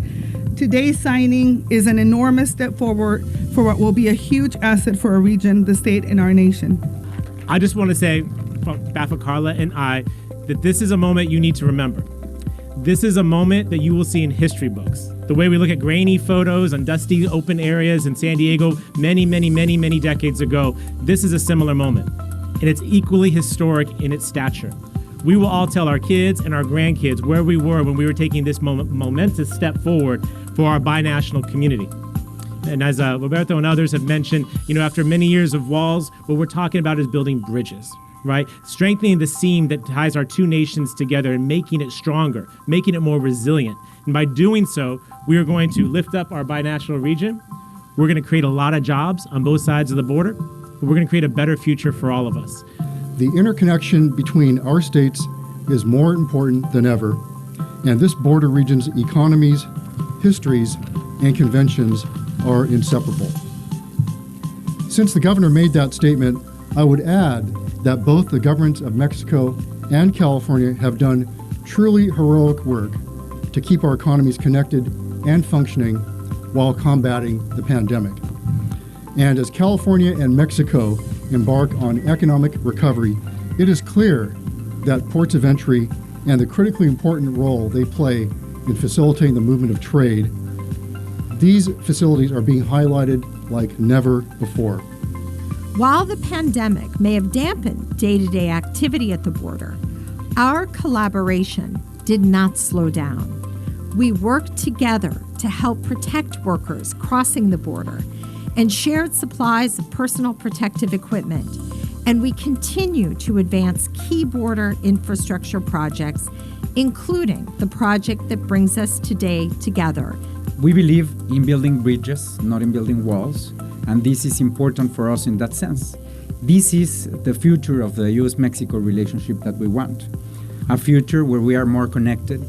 Today's signing is an enormous step forward for what will be a huge asset for our region, the state, and our nation. I just want to say, on behalf of Carla and I, that this is a moment you need to remember. This is a moment that you will see in history books. The way we look at grainy photos on dusty open areas in San Diego many decades ago, this is a similar moment. And it's equally historic in its stature. We will all tell our kids and our grandkids where we were when we were taking this momentous step forward for our binational community. And as Roberto and others have mentioned, you know, after many years of walls, what we're talking about is building bridges, right? Strengthening the seam that ties our two nations together and making it stronger, making it more resilient. And by doing so, we are going to lift up our binational region. We're going to create a lot of jobs on both sides of the border. We're going to create a better future for all of us. The interconnection between our states is more important than ever, and this border region's economies, histories, and conventions are inseparable. Since the governor made that statement, I would add that both the governments of Mexico and California have done truly heroic work to keep our economies connected and functioning while combating the pandemic. And as California and Mexico embark on economic recovery, it is clear that ports of entry and the critically important role they play in facilitating the movement of trade, these facilities are being highlighted like never before. While the pandemic may have dampened day-to-day activity at the border, our collaboration did not slow down. We worked together to help protect workers crossing the border and shared supplies of personal protective equipment. And we continue to advance key border infrastructure projects, including the project that brings us today together. We believe in building bridges, not in building walls, and this is important for us in that sense. This is the future of the US-Mexico relationship that we want, a future where we are more connected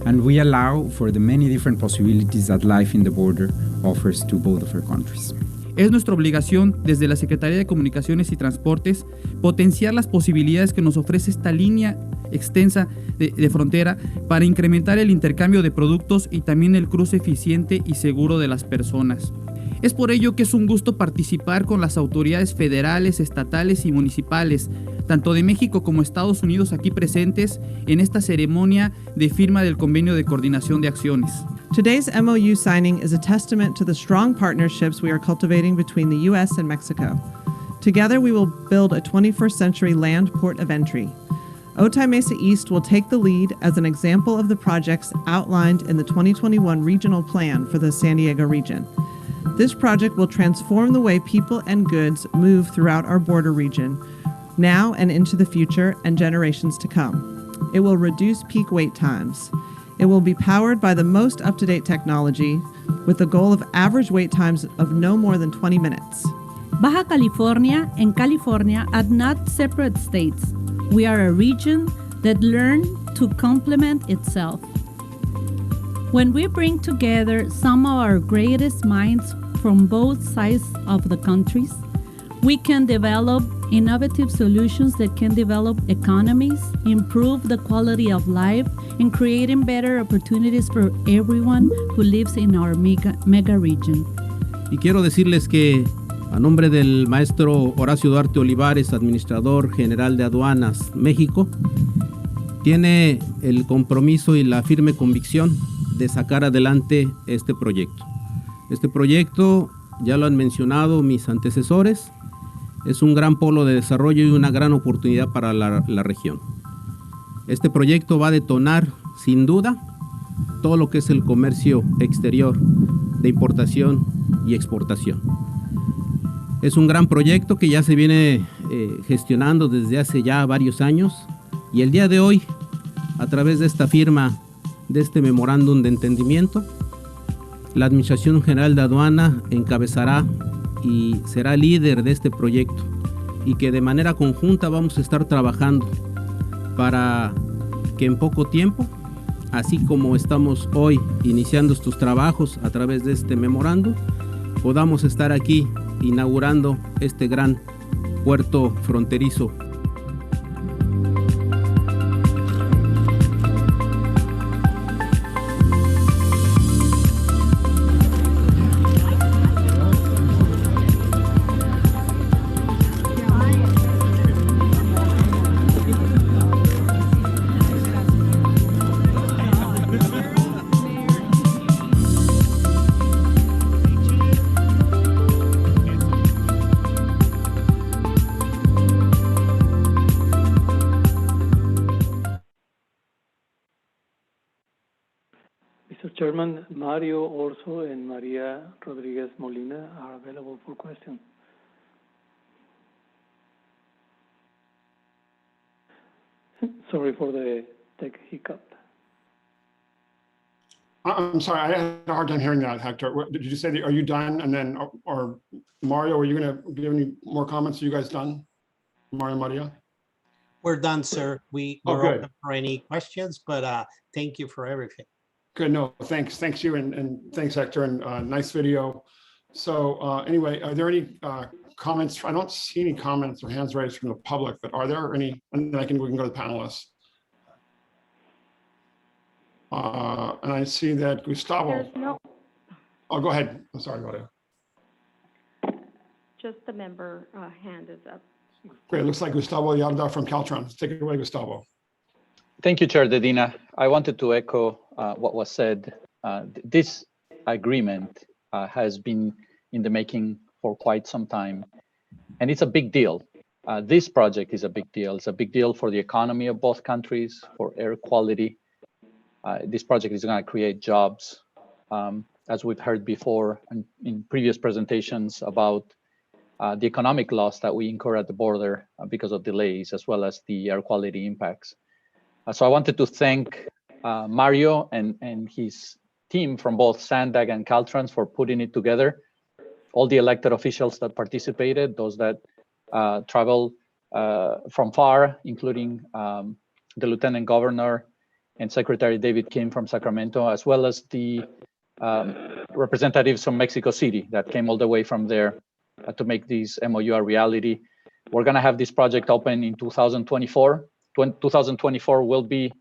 and we allow for the many different possibilities that life in the border offers to both of our countries. Es nuestra obligación desde la Secretaría de Comunicaciones y Transportes potenciar las posibilidades que nos ofrece esta línea extensa de frontera para incrementar el intercambio de productos y también el cruce eficiente y seguro de las personas. Es por ello que es un gusto participar con las autoridades federales, estatales y municipales, tanto de México como Estados Unidos aquí presentes en esta ceremonia de firma del Convenio de Coordinación de Acciones. Today's MOU signing is a testament to the strong partnerships we are cultivating between the U.S. and Mexico. Together, we will build a 21st century land port of entry. Otay Mesa East will take the lead as an example of the projects outlined in the 2021 Regional Plan for the San Diego region. This project will transform the way people and goods move throughout our border region, now and into the future and generations to come. It will reduce peak wait times. It will be powered by the most up-to-date technology with the goal of average wait times of no more than 20 minutes. Baja California and California are not separate states. We are a region that learned to complement itself. When we bring together some of our greatest minds from both sides of the countries, we can develop innovative solutions that can develop economies, improve the quality of life, and creating better opportunities for everyone who lives in our mega region. Y quiero decirles que a nombre del maestro Horacio Duarte Olivares, administrador general de Aduanas México, tiene el compromiso y la firme convicción de sacar adelante este proyecto. Este proyecto, ya lo han mencionado mis antecesores, es un gran polo de desarrollo y una gran oportunidad para la región. Este proyecto va a detonar, sin duda, todo lo que es el comercio exterior de importación y exportación. Es un gran proyecto que ya se viene gestionando desde hace ya varios años y el día de hoy, a través de esta firma, de este memorándum de entendimiento, la Administración General de Aduana encabezará y será líder de este proyecto y que de manera conjunta vamos a estar trabajando para que en poco tiempo, así como estamos hoy iniciando estos trabajos a través de este memorándum, podamos estar aquí inaugurando este gran puerto fronterizo. Mr. Chairman, Mario Orso and Maria Rodriguez Molina are available for questions. Sorry for the tech hiccup. I'm sorry, I had a hard time hearing that, Hector. Did you say, are you done? And then, or Mario, are you going to give any more comments? Are you guys done? Mario, Maria? We're done, sir. We're good. open for any questions, but thank you for everything. Good, no, thanks you, and thanks, Hector, and nice video. So anyway, are there any comments? I don't see any comments or hands raised from the public, but are there any? And then we can go to the panelists. And I see that Gustavo. There's no. Oh, go ahead. I'm sorry about it. Just the member hand is up. Great. It looks like Gustavo Yarda from Caltrans. Take it away, Gustavo. Thank you, Chair Dedina. I wanted to echo what was said. This agreement has been in the making for quite some time, and it's a big deal. This project is a big deal. It's a big deal for the economy of both countries, for air quality. This project is going to create jobs, as we've heard before in previous presentations about the economic loss that we incur at the border because of delays, as well as the air quality impacts. So I wanted to thank Mario and his team from both SANDAG and Caltrans for putting it together. All the elected officials that participated, those that travel from far, including the Lieutenant Governor and Secretary David Kim from Sacramento, as well as the representatives from Mexico City that came all the way from there to make this MOU a reality. We're going to have this project open in 2024. 2024 will be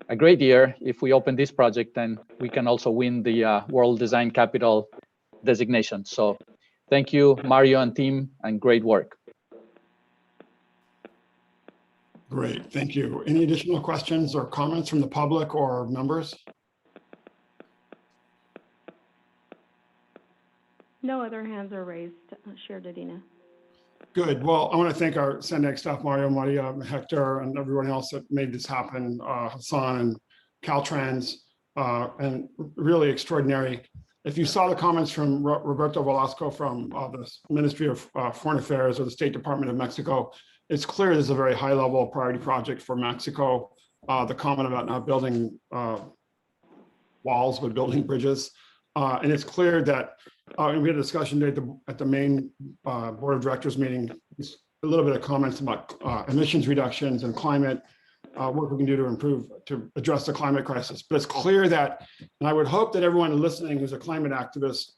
a great year if we open this project, and we can also win the World Design Capital designation. So thank you, Mario and team, and great work. Great, thank you. Any additional questions or comments from the public or members? No other hands are raised, Chair Dedina. Good. Well, I want to thank our SANDAG staff, Mario, Maria, Hector, and everyone else that made this happen, Hassan and Caltrans, and really extraordinary. If you saw the comments from Roberto Velasco from the Ministry of Foreign Affairs or the State Department of Mexico, it's clear this is a very high-level priority project for Mexico. The comment about not building walls, but building bridges. And it's clear that and we had a discussion today at the main board of directors meeting, a little bit of comments about emissions reductions and climate work we can do to address the climate crisis. But it's clear that, and I would hope that everyone listening who's a climate activist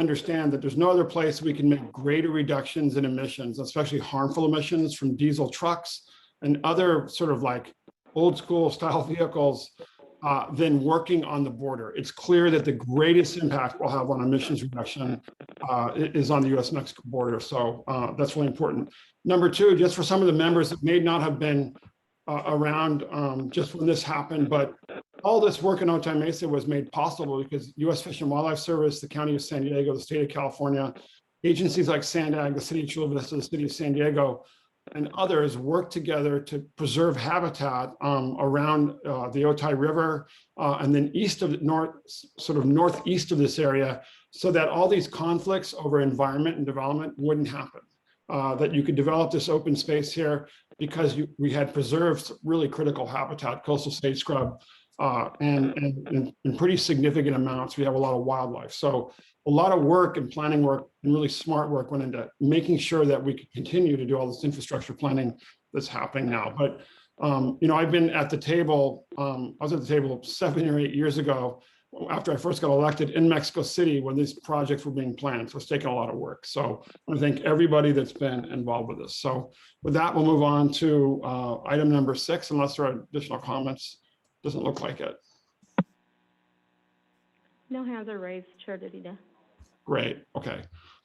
understand that there's no other place we can make greater reductions in emissions, especially harmful emissions from diesel trucks and other sort of like old school style vehicles than working on the border. It's clear that the greatest impact we'll have on emissions reduction is on the US-Mexico border. So that's really important. Number two, just for some of the members that may not have been around just when this happened, but all this work in Otay Mesa was made possible because US Fish and Wildlife Service, the County of San Diego, the State of California, agencies like SANDAG, the City of Chula Vista, the City of San Diego, and others work together to preserve habitat around the Otay River and then northeast of this area, so that all these conflicts over environment and development wouldn't happen. That you could develop this open space here because we had preserved really critical habitat, coastal sage scrub, and in pretty significant amounts. We have a lot of wildlife. So a lot of work and planning work and really smart work went into making sure that we could continue to do all this infrastructure planning that's happening now. But, you know, I've been at the table, I was at the table 7 or 8 years ago after I first got elected in Mexico City when these projects were being planned. So it's taken a lot of work. So I want to thank everybody that's been involved with this. So with that, we'll move on to item number 6, unless there are additional comments. Doesn't look like it. No hands are raised, Chair Dedina. Great, okay.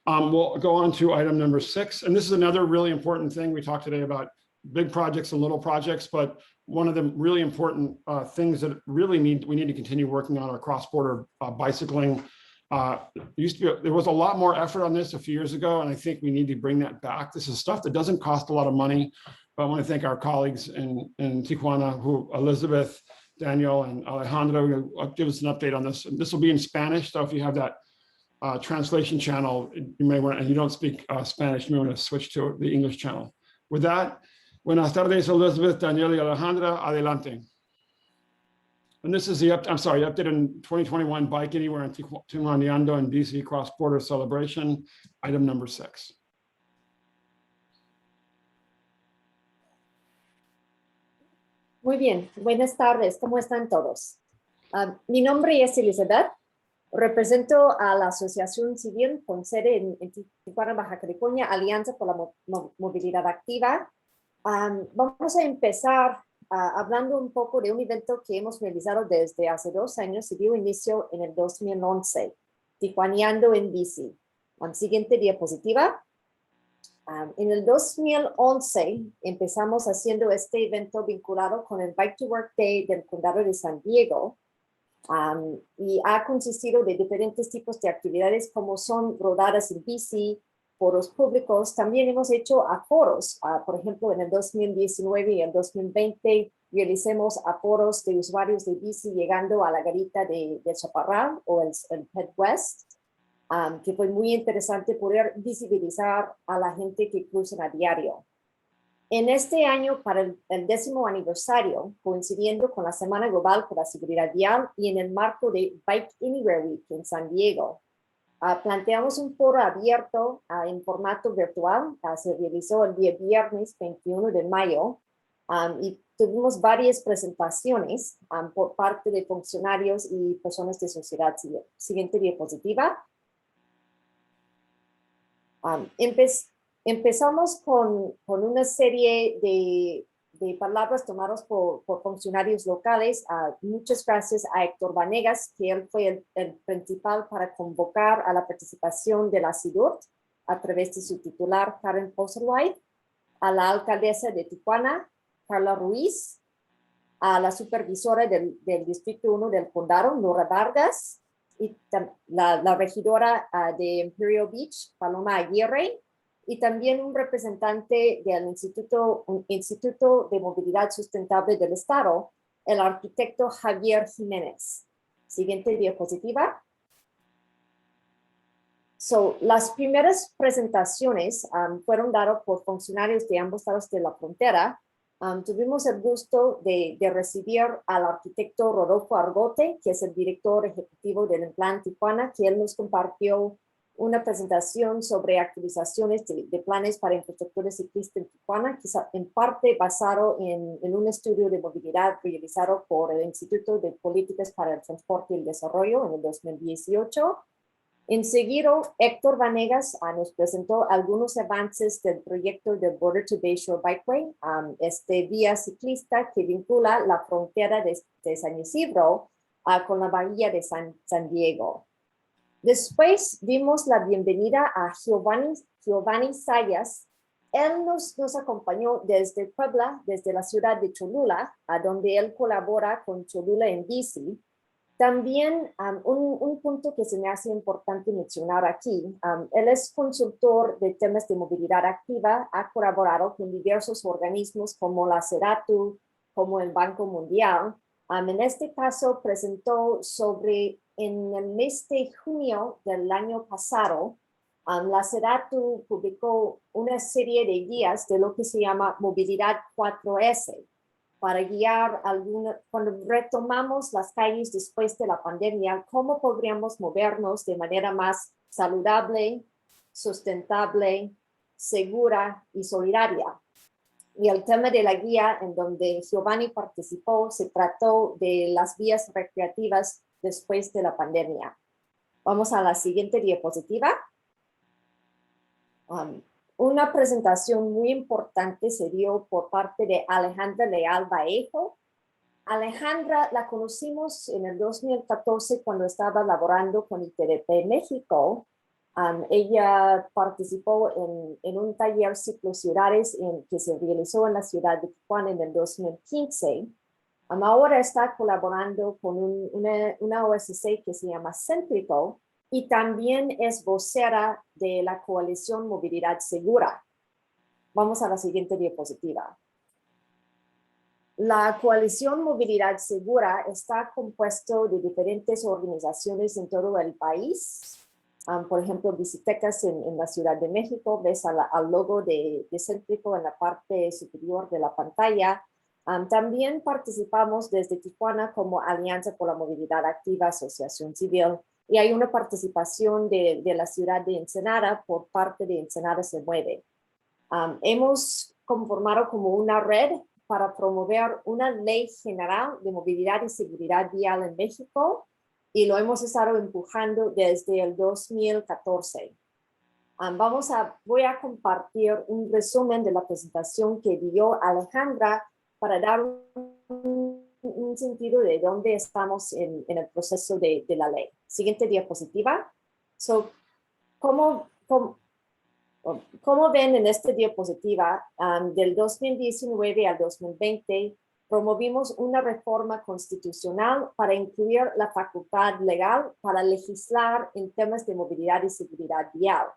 We'll go on to item number 6. And this is another really important thing. We talked today about big projects and little projects, but one of the really important things that we need to continue working on are cross-border bicycling. There was a lot more effort on this a few years ago, and I think we need to bring that back. This is stuff that doesn't cost a lot of money, but I want to thank our colleagues in Tijuana, Elizabeth, Daniel, and Alejandro, who give us an update on this. And this will be in Spanish, so if you have that translation channel, you may want, and you don't speak Spanish, you may want to switch to the English channel. With that, buenas tardes, Elizabeth, Daniel, y Alejandra, adelante. And this is the update in 2021 Bike Anywhere and Tijuaneando and Bici Cross-Border Celebration, item number 6. Muy bien, buenas tardes, ¿cómo están todos? Mi nombre es Elizabeth, represento a la Asociación Civil con sede en Tijuana, Baja California, Alianza por la Movilidad Activa. Vamos a empezar hablando un poco de un evento que hemos realizado desde hace 2 años y dio inicio en el 2011, Tijuaneando en Bici. Siguiente diapositiva. En el 2011 empezamos haciendo este evento vinculado con el Bike to Work Day del condado de San Diego. Y ha consistido de diferentes tipos de actividades como son rodadas en bici, foros públicos. También hemos hecho aforos. Por ejemplo, en el 2019 y el 2020 realicemos aforos de usuarios de bici llegando a la garita de Chaparral o el Head West, que fue muy interesante poder visibilizar a la gente que cruzan a diario. En este año, para el 10º aniversario, coincidiendo con la Semana Global por la Seguridad Vial y en el marco de Bike Anywhere Week en San Diego, planteamos un foro abierto en formato virtual. Se realizó el día viernes 21 de mayo y tuvimos varias presentaciones por parte de funcionarios y personas de sociedad civil. Siguiente diapositiva. Empezamos con una serie de palabras tomadas por funcionarios locales. Muchas gracias a Héctor Vanegas, que él fue el principal para convocar a la participación de la CIDURT a través de su titular, Karen Posselwhite, a la alcaldesa de Tijuana, Carla Ruiz, a la supervisora del Distrito 1 del Condado, Nora Vargas, y la regidora de Imperial Beach, Paloma Aguirre, y también un representante del Instituto de Movilidad Sustentable del Estado, el arquitecto Javier Jiménez. Siguiente diapositiva. Las primeras presentaciones fueron dadas por funcionarios de ambos lados de la frontera. Tuvimos el gusto de recibir al arquitecto Rodolfo Argote, que es el director ejecutivo del Plan Tijuana, que él nos compartió una presentación sobre actualizaciones de planes para infraestructura ciclista en Tijuana, quizá en parte basado en un estudio de movilidad realizado por el Instituto de Políticas para el Transporte y el Desarrollo en el 2018. Enseguida, Héctor Vanegas nos presentó algunos avances del proyecto del Border to Bayshore Bikeway, vía ciclista que vincula la frontera de San Isidro con la bahía de San Diego. Después dimos la bienvenida a Giovanni Sayas. Él nos acompañó desde Puebla, desde la ciudad de Cholula, a donde él colabora con Cholula en Bici. También un punto que se me hace importante mencionar aquí, él es consultor de temas de movilidad activa, ha colaborado con diversos organismos como la CERATU, como el Banco Mundial. En este caso presentó en el mes de junio del año pasado, la CERATU publicó una serie de guías de lo que se llama Movilidad 4S, para guiar cuando retomamos las calles después de la pandemia, cómo podríamos movernos de manera más saludable, sustentable, segura y solidaria. Y el tema de la guía en donde Giovanni participó se trató de las vías recreativas después de la pandemia. Vamos a la siguiente diapositiva. Una presentación muy importante se dio por parte de Alejandra Leal Vallejo. Alejandra la conocimos en el 2014 cuando estaba laborando con ITDP México. Ella participó en un taller ciclociudades que se realizó en la ciudad de Tijuana en el 2015. Ahora está colaborando con una OSC que se llama Céntrico y también es vocera de la coalición Movilidad Segura. Vamos a la siguiente diapositiva. La coalición Movilidad Segura está compuesto de diferentes organizaciones en todo el país. Por ejemplo, Bicitecas en la Ciudad de México, ves al logo de Céntrico en la parte superior de la pantalla. También participamos desde Tijuana como Alianza por la Movilidad Activa, Asociación Civil, y hay una participación de la ciudad de Ensenada por parte de Ensenada Se Mueve. Hemos conformado como una red para promover una ley general de movilidad y seguridad vial en México y lo hemos estado empujando desde el 2014. Voy a compartir un resumen de la presentación que dio Alejandra para dar un sentido de dónde estamos en el proceso de la ley. Siguiente diapositiva. Como ven en esta diapositiva, del 2019 al 2020, promovimos una reforma constitucional para incluir la facultad legal para legislar en temas de movilidad y seguridad vial.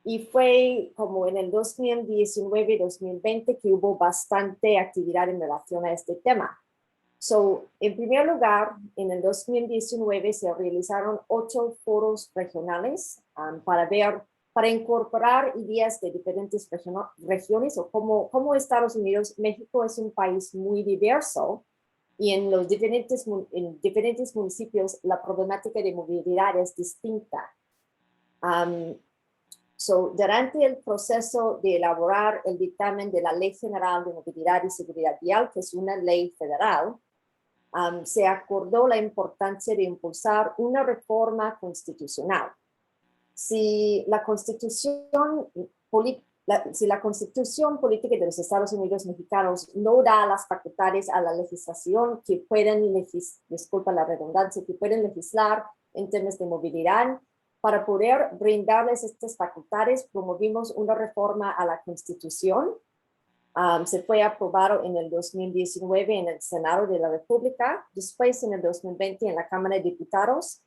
Y fue como en el 2019-2020 que hubo bastante actividad en relación a este tema. En primer lugar, en el 2019 se realizaron 8 foros regionales para incorporar ideas de diferentes regiones o como Estados Unidos, México es un país muy diverso y en diferentes municipios la problemática de movilidad es distinta. Durante el proceso de elaborar el dictamen de la Ley General de Movilidad y Seguridad Vial, que es una ley federal, se acordó la importancia de impulsar una reforma constitucional. Si la constitución política de los Estados Unidos mexicanos no da las facultades a la legislación que pueden disculpa la redundancia, que pueden legislar en temas de movilidad, para poder brindarles estas facultades, promovimos una reforma a la Constitución. Se fue aprobado en el 2019 en el Senado de la República, después en el 2020 en la Cámara de Diputados.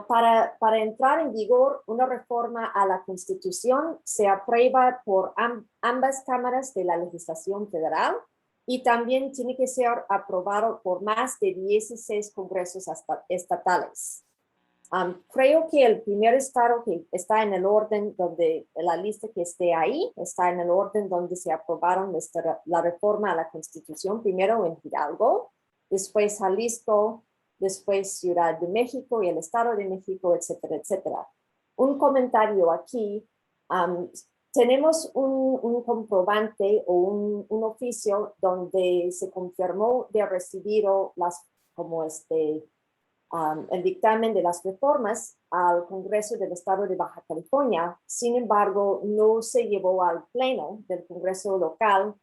Para entrar en vigor una reforma a la Constitución se aprueba por ambas cámaras de la legislación federal y también tiene que ser aprobado por más de 16 congresos estatales. Creo que el primer estado que está en el orden donde la lista que esté ahí está en el orden donde se aprobaron la reforma a la Constitución, primero en Hidalgo, después Jalisco, después Ciudad de México y el Estado de México, etcétera, etcétera. Un comentario aquí, tenemos un comprobante o un oficio donde se confirmó de recibido el dictamen de las reformas al Congreso del Estado de Baja California. Sin embargo, no se llevó al pleno del Congreso local,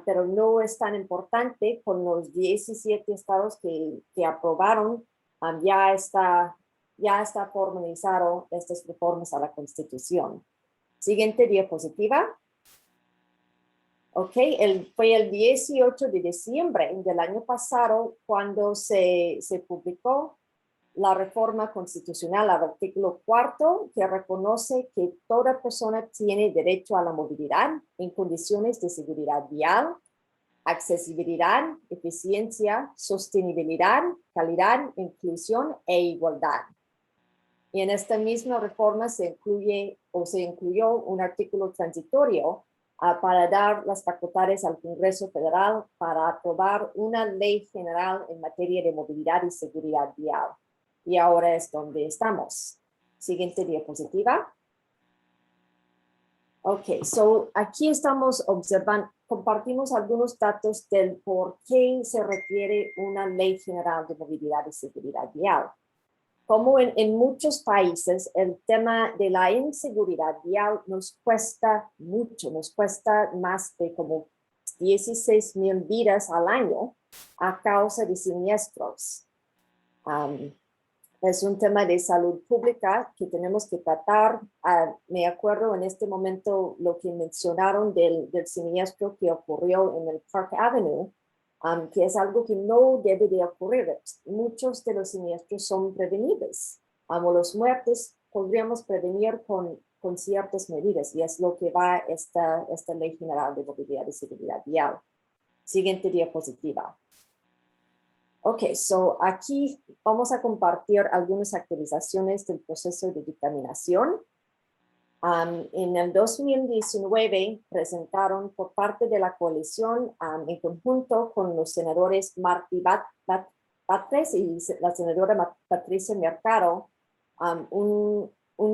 pero no es tan importante. Con los 17 estados que aprobaron, ya está formalizado estas reformas a la Constitución. Siguiente diapositiva. Fue el 18 de diciembre del año pasado cuando se publicó la reforma constitucional al artículo 4, que reconoce que toda persona tiene derecho a la movilidad en condiciones de seguridad vial, accesibilidad, eficiencia, sostenibilidad, calidad, inclusión e igualdad. Y en esta misma reforma se incluyó un artículo transitorio para dar las facultades al Congreso Federal para aprobar una ley general en materia de movilidad y seguridad vial. Y ahora es donde estamos. Siguiente diapositiva. Aquí estamos observando, compartimos algunos datos del por qué se requiere una ley general de movilidad y seguridad vial. Como en muchos países, el tema de la inseguridad vial nos cuesta mucho, nos cuesta más de como 16,000 vidas al año a causa de siniestros. Es un tema de salud pública que tenemos que tratar. Me acuerdo en este momento lo que mencionaron del siniestro que ocurrió en el Park Avenue, que es algo que no debe de ocurrir. Muchos de los siniestros son prevenibles. O las muertes podríamos prevenir con ciertas medidas y es lo que va esta Ley General de Movilidad y Seguridad Vial. Siguiente diapositiva. Aquí vamos a compartir algunas actualizaciones del proceso de dictaminación. En el 2019 presentaron por parte de la coalición en conjunto con los senadores Martí Batres y la senadora Patricia Mercado un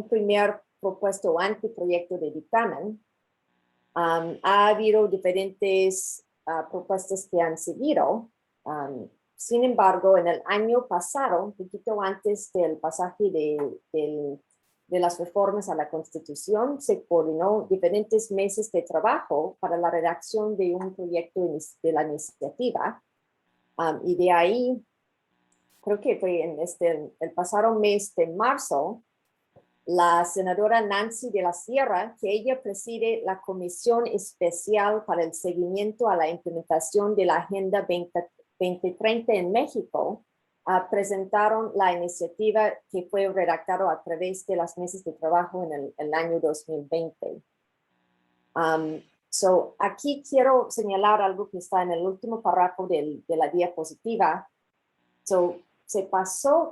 primer propuesto o anteproyecto de dictamen. Ha habido diferentes propuestas que han seguido. Sin embargo, en el año pasado, un poquito antes del pasaje de las reformas a la Constitución, se coordinó diferentes meses de trabajo para la redacción de un proyecto de la iniciativa. Y de ahí, creo que fue en el pasado mes de marzo, la senadora Nancy de la Sierra, que ella preside la Comisión Especial para el Seguimiento a la Implementación de la Agenda 2030 en México, presentaron la iniciativa que fue redactada a través de las mesas de trabajo en el año 2020. Aquí quiero señalar algo que está en el último párrafo de la diapositiva.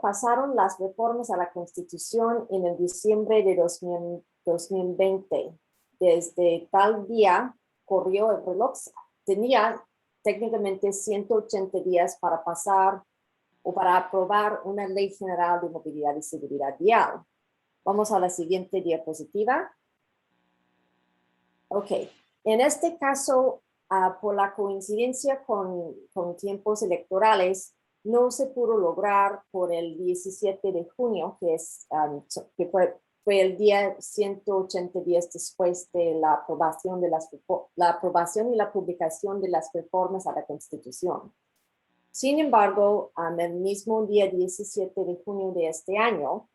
Pasaron las reformas a la Constitución en el diciembre de 2020. Desde tal día corrió el reloj. Tenía técnicamente 180 días para pasar o para aprobar una ley general de movilidad y seguridad vial. Vamos a la siguiente diapositiva. Ok, en este caso, por la coincidencia con tiempos electorales, no se pudo lograr por el 17 de junio, que fue el día 180 días después de la aprobación y la publicación de las reformas a la Constitución. Sin embargo, el mismo día 17 de junio de este año,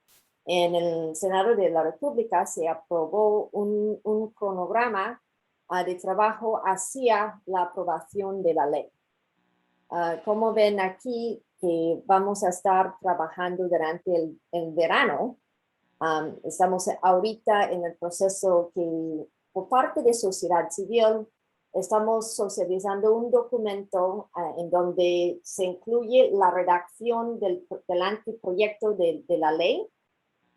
en el Senado de la República se aprobó un cronograma de trabajo hacia la aprobación de la ley. Como ven aquí, que vamos a estar trabajando durante el verano. Estamos ahorita en el proceso que por parte de sociedad civil estamos socializando un documento en donde se incluye la redacción del anteproyecto de la ley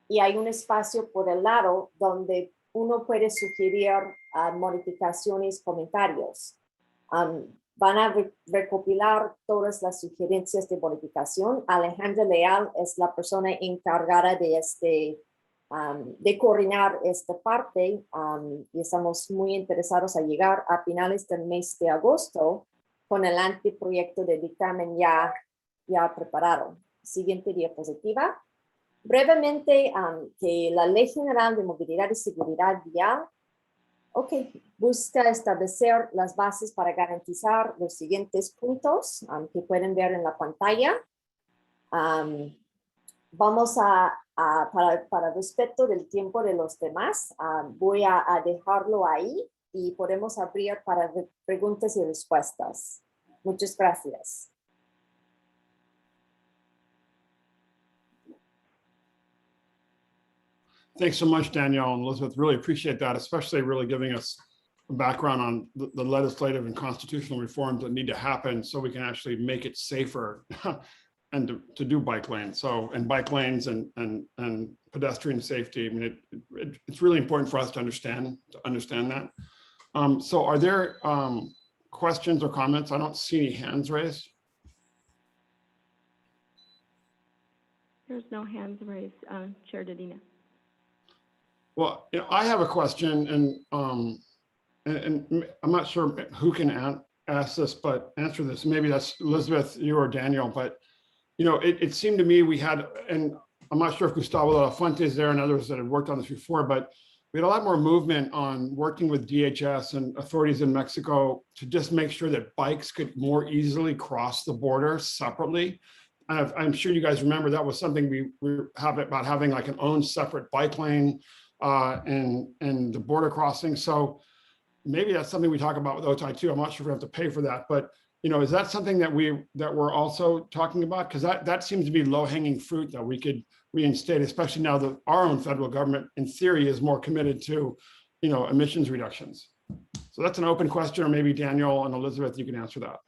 y hay un espacio por el lado donde uno puede sugerir modificaciones, comentarios. Van a recopilar todas las sugerencias de modificación. Alejandra Leal es la persona encargada de coordinar esta parte y estamos muy interesados a llegar a finales del mes de agosto con el anteproyecto de dictamen ya preparado. Siguiente diapositiva. Brevemente, que la Ley General de Movilidad y Seguridad Vial busca establecer las bases para garantizar los siguientes puntos que pueden ver en la pantalla. Vamos para respeto del tiempo de los demás, voy a dejarlo ahí y podemos abrir para preguntas y respuestas. Muchas gracias. Thanks so much, Danielle and Elizabeth. Really appreciate that, especially really giving us a background on the legislative and constitutional reforms that need to happen so we can actually make it safer and to do bike lanes. And bike lanes and pedestrian safety. I mean, it's really important for us to understand that. So are there questions or comments? I don't see any hands raised. There's no hands raised, Chair Dedina. Well, I have a question, and I'm not sure who can answer this. Maybe that's Elizabeth, you or Daniel. But it seemed to me we had, and I'm not sure if Gustavo de la Fuente is there and others that have worked on this before, but we had a lot more movement on working with DHS and authorities in Mexico to just make sure that bikes could more easily cross the border separately. I'm sure you guys remember that was something we have about having like an own separate bike lane and the border crossing. So maybe that's something we talk about with Otay too. I'm not sure if we have to pay for that, but is that something that we're also talking about? Because that seems to be low-hanging fruit that we could reinstate, especially now that our own federal government, in theory, is more committed to emissions reductions. So that's an open question, or maybe Daniel and Elizabeth, you can answer that.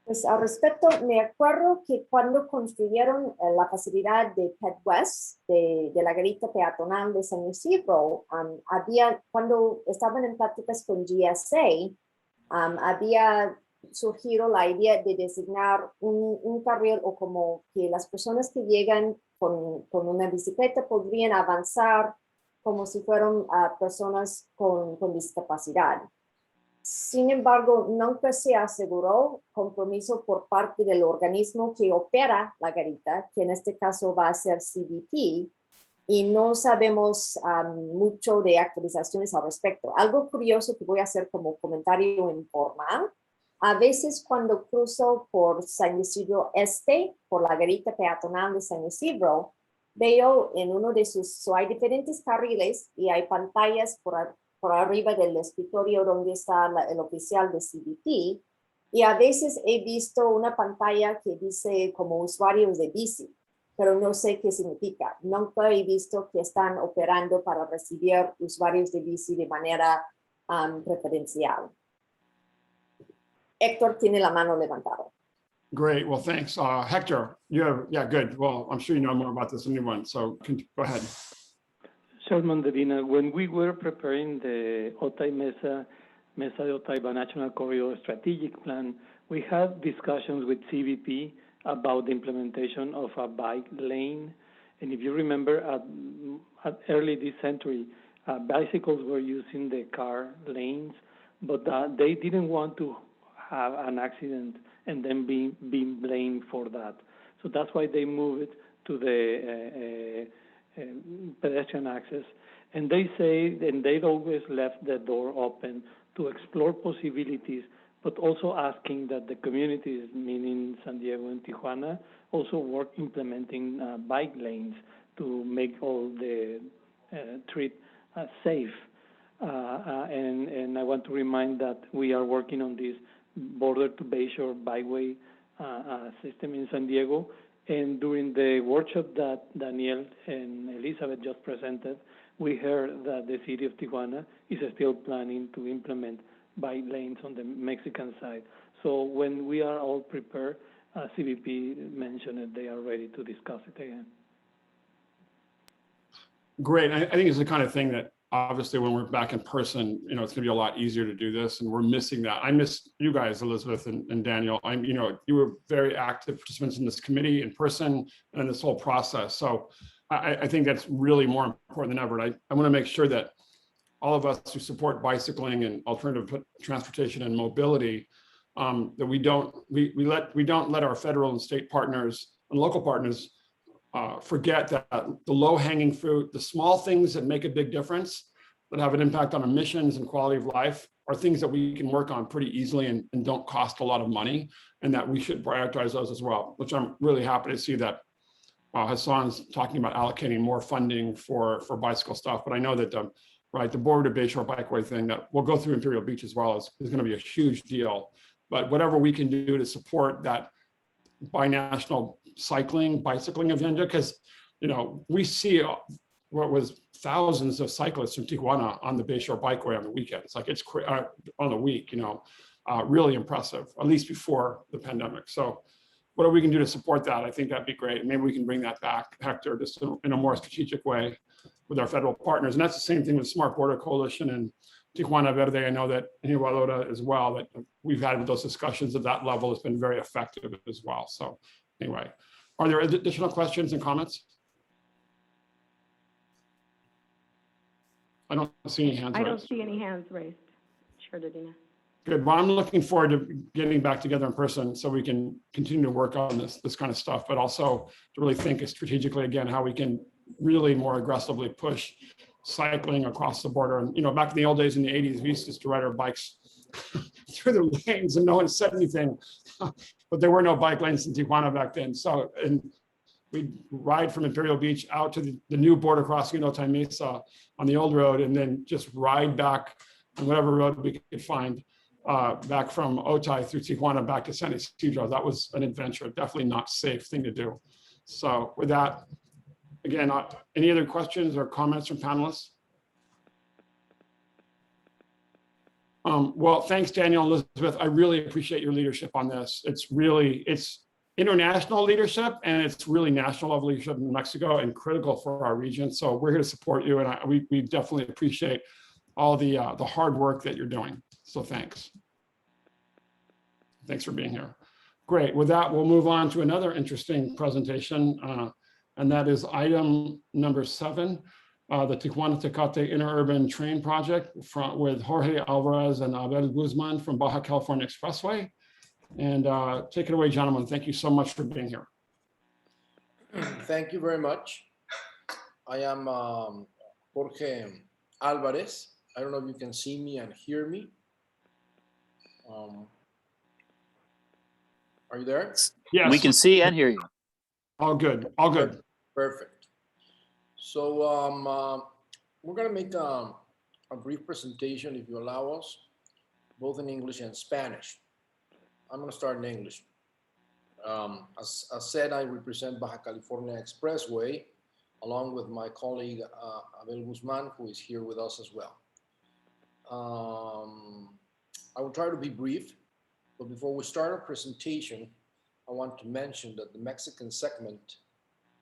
Pues al respecto, me acuerdo que cuando construyeron la facilidad de Ped West, de la garita peatonal de San Isidro, cuando estaban en pláticas con GSA, había surgido la idea de designar un carril o como que las personas que llegan con una bicicleta podrían avanzar como si fueran personas con discapacidad. Sin embargo, nunca se aseguró compromiso por parte del organismo que opera la garita, que en este caso va a ser CBP, y no sabemos mucho de actualizaciones al respecto. Algo curioso que voy a hacer como comentario informal, A veces cuando cruzo por San Isidro Este, por la garita peatonal de San Isidro, veo en uno de sus, hay diferentes carriles y hay pantallas por arriba del escritorio donde está el oficial de CBP, y a veces he visto una pantalla que dice como usuarios de Bici, pero no sé qué significa. Nunca he visto que están operando para recibir usuarios de Bici de manera preferencial. Héctor tiene la mano levantada. Great. Well, thanks. Hector, you have, yeah, good. Well, I'm sure you know more about this than anyone, so go ahead. Chairman Medina, when we were preparing the Otay Mesa de Otay National Corridor Strategic Plan, we had discussions with CBP about the implementation of a bike lane. And if you remember, at early this century, bicycles were using the car lanes, but they didn't want to have an accident and then being blamed for that. So that's why they moved it to the pedestrian access. And they say, and they've always left the door open to explore possibilities, but also asking that the communities, meaning San Diego and Tijuana, also work implementing bike lanes to make all the trip safe. And I want to remind that we are working on this border to Bayshore bikeway system in San Diego. And during the workshop that Daniel and Elizabeth just presented, we heard that the city of Tijuana is still planning to implement bike lanes on the Mexican side. So when we are all prepared, CBP mentioned that they are ready to discuss it again. Great. I think it's the kind of thing that obviously when we're back in person, it's going to be a lot easier to do this, and we're missing that. I miss you guys, Elizabeth and Daniel. You were very active participants in this committee in person and this whole process. So I think that's really more important than ever. And I want to make sure that all of us who support bicycling and alternative transportation and mobility, that we don't let our federal and state partners and local partners forget that the low-hanging fruit, the small things that make a big difference, that have an impact on emissions and quality of life, are things that we can work on pretty easily and don't cost a lot of money, and that we should prioritize those as well, which I'm really happy to see that Hassan's talking about allocating more funding for bicycle stuff. But I know that the border to Bayshore bikeway thing that we'll go through Imperial Beach as well is going to be a huge deal. But whatever we can do to support that binational bicycling agenda, because we see what was thousands of cyclists from Tijuana on the Bayshore bikeway on the weekends. Like it's on the week, really impressive, at least before the pandemic. So whatever we can do to support that, I think that'd be great. Maybe we can bring that back, Hector, just in a more strategic way with our federal partners. And that's the same thing with Smart Border Coalition and Tijuana Verde. I know that in Igualota as well, that we've had those discussions at that level has been very effective as well. So anyway, are there additional questions and comments? I don't see any hands raised. I don't see any hands raised, Chair Dedina. Good. Well, I'm looking forward to getting back together in person so we can continue to work on this kind of stuff, but also to really think strategically again how we can really more aggressively push cycling across the border. And back in the old days in the 80s, we used to ride our bikes through the lanes and no one said anything, but there were no bike lanes in Tijuana back then. So, and we'd ride from Imperial Beach out to the new border crossing in Otay Mesa on the old road, and then just ride back on whatever road we could find back from Otay through Tijuana back to San Isidro. That was an adventure, definitely not safe thing to do. So with that, again, any other questions or comments from panelists? Well, thanks, Daniel and Elizabeth. I really appreciate your leadership on this. It's international leadership, and it's really national level leadership in Mexico and critical for our region. So we're here to support you, and we definitely appreciate all the hard work that you're doing. So thanks. Thanks for being here. Great. With that, we'll move on to another interesting presentation, and that is item number 7, the Tijuana-Tecate Interurban Train Project with Jorge Alvarez and Abel Guzman from Baja California Expressway. And take it away, gentlemen. Thank you so much for being here. Thank you very much. I am Jorge Alvarez. I don't know if you can see me and hear me. Are you there? Yes. We can see and hear you. All good. All good. Perfect. So we're going to make a brief presentation, if you allow us, both in English and Spanish. I'm going to start in English. As said, I represent Baja California Expressway, along with my colleague Abel Guzman, who is here with us as well. I will try to be brief, but before we start our presentation, I want to mention that the Mexican segment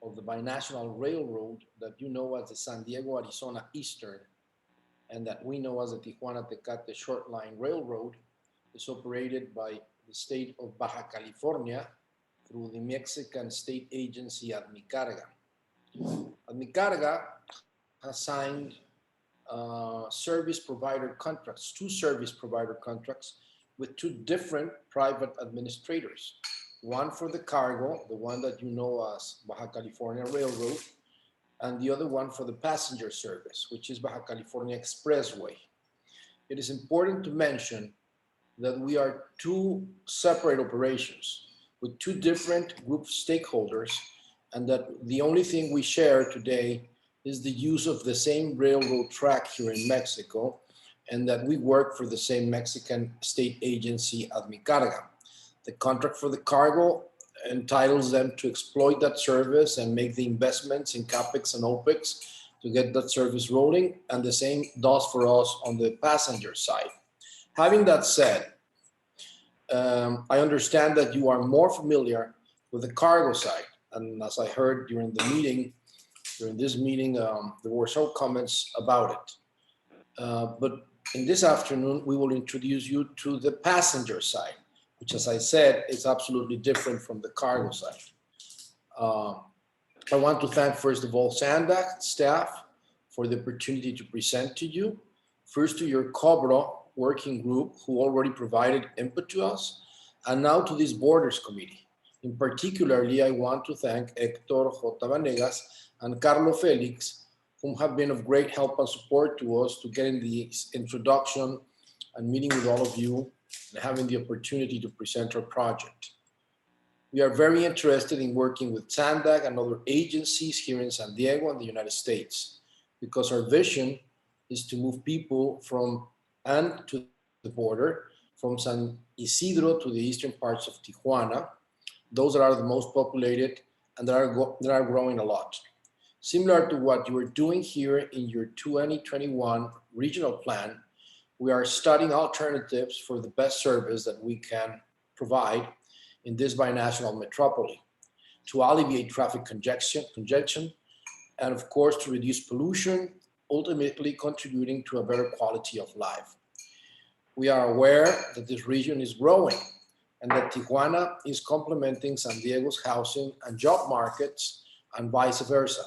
of the binational railroad that you know as the San Diego, Arizona Eastern, and that we know as the Tijuana-Tecate Short Line Railroad, is operated by the state of Baja California through the Mexican state agency Admicarga. Admicarga has signed service provider contracts, 2 service provider contracts with 2 different private administrators. One for the cargo, the one that you know as Baja California Railroad, and the other one for the passenger service, which is Baja California Expressway. It is important to mention that we are 2 separate operations with 2 different group stakeholders, and that the only thing we share today is the use of the same railroad track here in Mexico, and that we work for the same Mexican state agency, Admicarga. The contract for the cargo entitles them to exploit that service and make the investments in CapEx and OpEx to get that service rolling, and the same does for us on the passenger side. Having that said, I understand that you are more familiar with the cargo side, and as I heard during this meeting, there were some comments about it. But in this afternoon, we will introduce you to the passenger side, which, as I said, is absolutely different from the cargo side. I want to thank, first of all, SANDAG staff for the opportunity to present to you. First to your COBRA working group, who already provided input to us, and now to this Borders Committee. In particularly, I want to thank Hector J. Vanegas and Carlo Felix, whom have been of great help and support to us to getting the introduction and meeting with all of you and having the opportunity to present our project. We are very interested in working with SANDAG and other agencies here in San Diego and the United States, because our vision is to move people from and to the border, from San Isidro to the eastern parts of Tijuana, those that are the most populated and that are growing a lot. Similar to what you are doing here in your 2021 regional plan, we are studying alternatives for the best service that we can provide in this binational metropole to alleviate traffic congestion, and of course to reduce pollution, ultimately contributing to a better quality of life. We are aware that this region is growing and that Tijuana is complementing San Diego's housing and job markets and vice versa.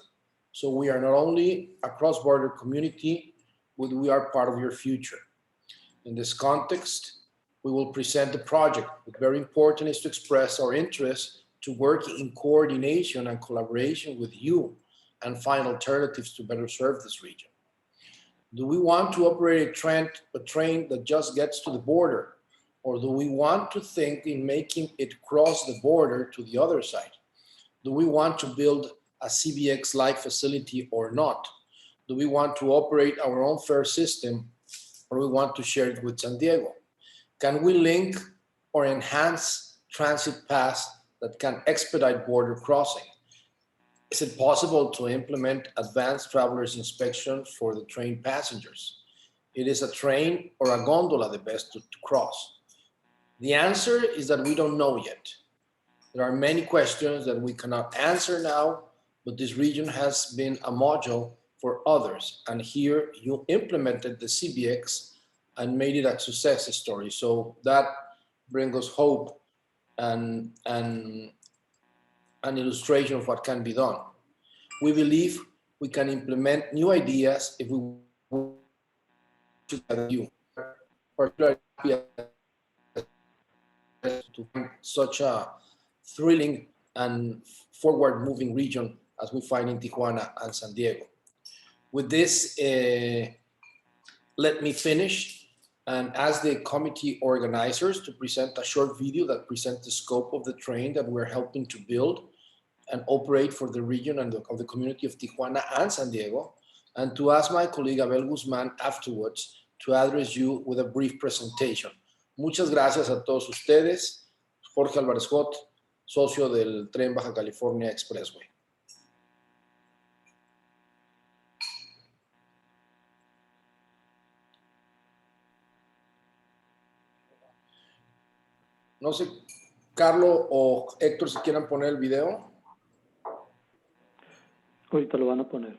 So we are not only a cross-border community, but we are part of your future. In this context, we will present the project, but very important is to express our interest to work in coordination and collaboration with you and find alternatives to better serve this region. Do we want to operate a train that just gets to the border? Or do we want to think in making it cross the border to the other side? Do we want to build a CBX-like facility or not? Do we want to operate our own fare system, or we want to share it with San Diego? Can we link or enhance transit paths that can expedite border crossing? Is it possible to implement advanced travelers inspection for the train passengers? It is a train or a gondola the best to cross? The answer is that we don't know yet. There are many questions that we cannot answer now, but this region has been a module for others. And here you implemented the CBX and made it a success story. So that brings us hope and an illustration of what can be done. We believe we can implement new ideas if we work together with you, particularly to find such a thrilling and forward-moving region as we find in Tijuana and San Diego. With this, let me finish and ask the committee organizers to present a short video that presents the scope of the train that we're helping to build and operate for the region and of the community of Tijuana and San Diego, and to ask my colleague Abel Guzmán afterwards to address you with a brief presentation. Muchas gracias a todos ustedes. Jorge Álvarez Jot, socio del Tren Baja California Expressway. No sé, Carlos o Héctor, si quieran poner el video. Ahorita lo van a poner.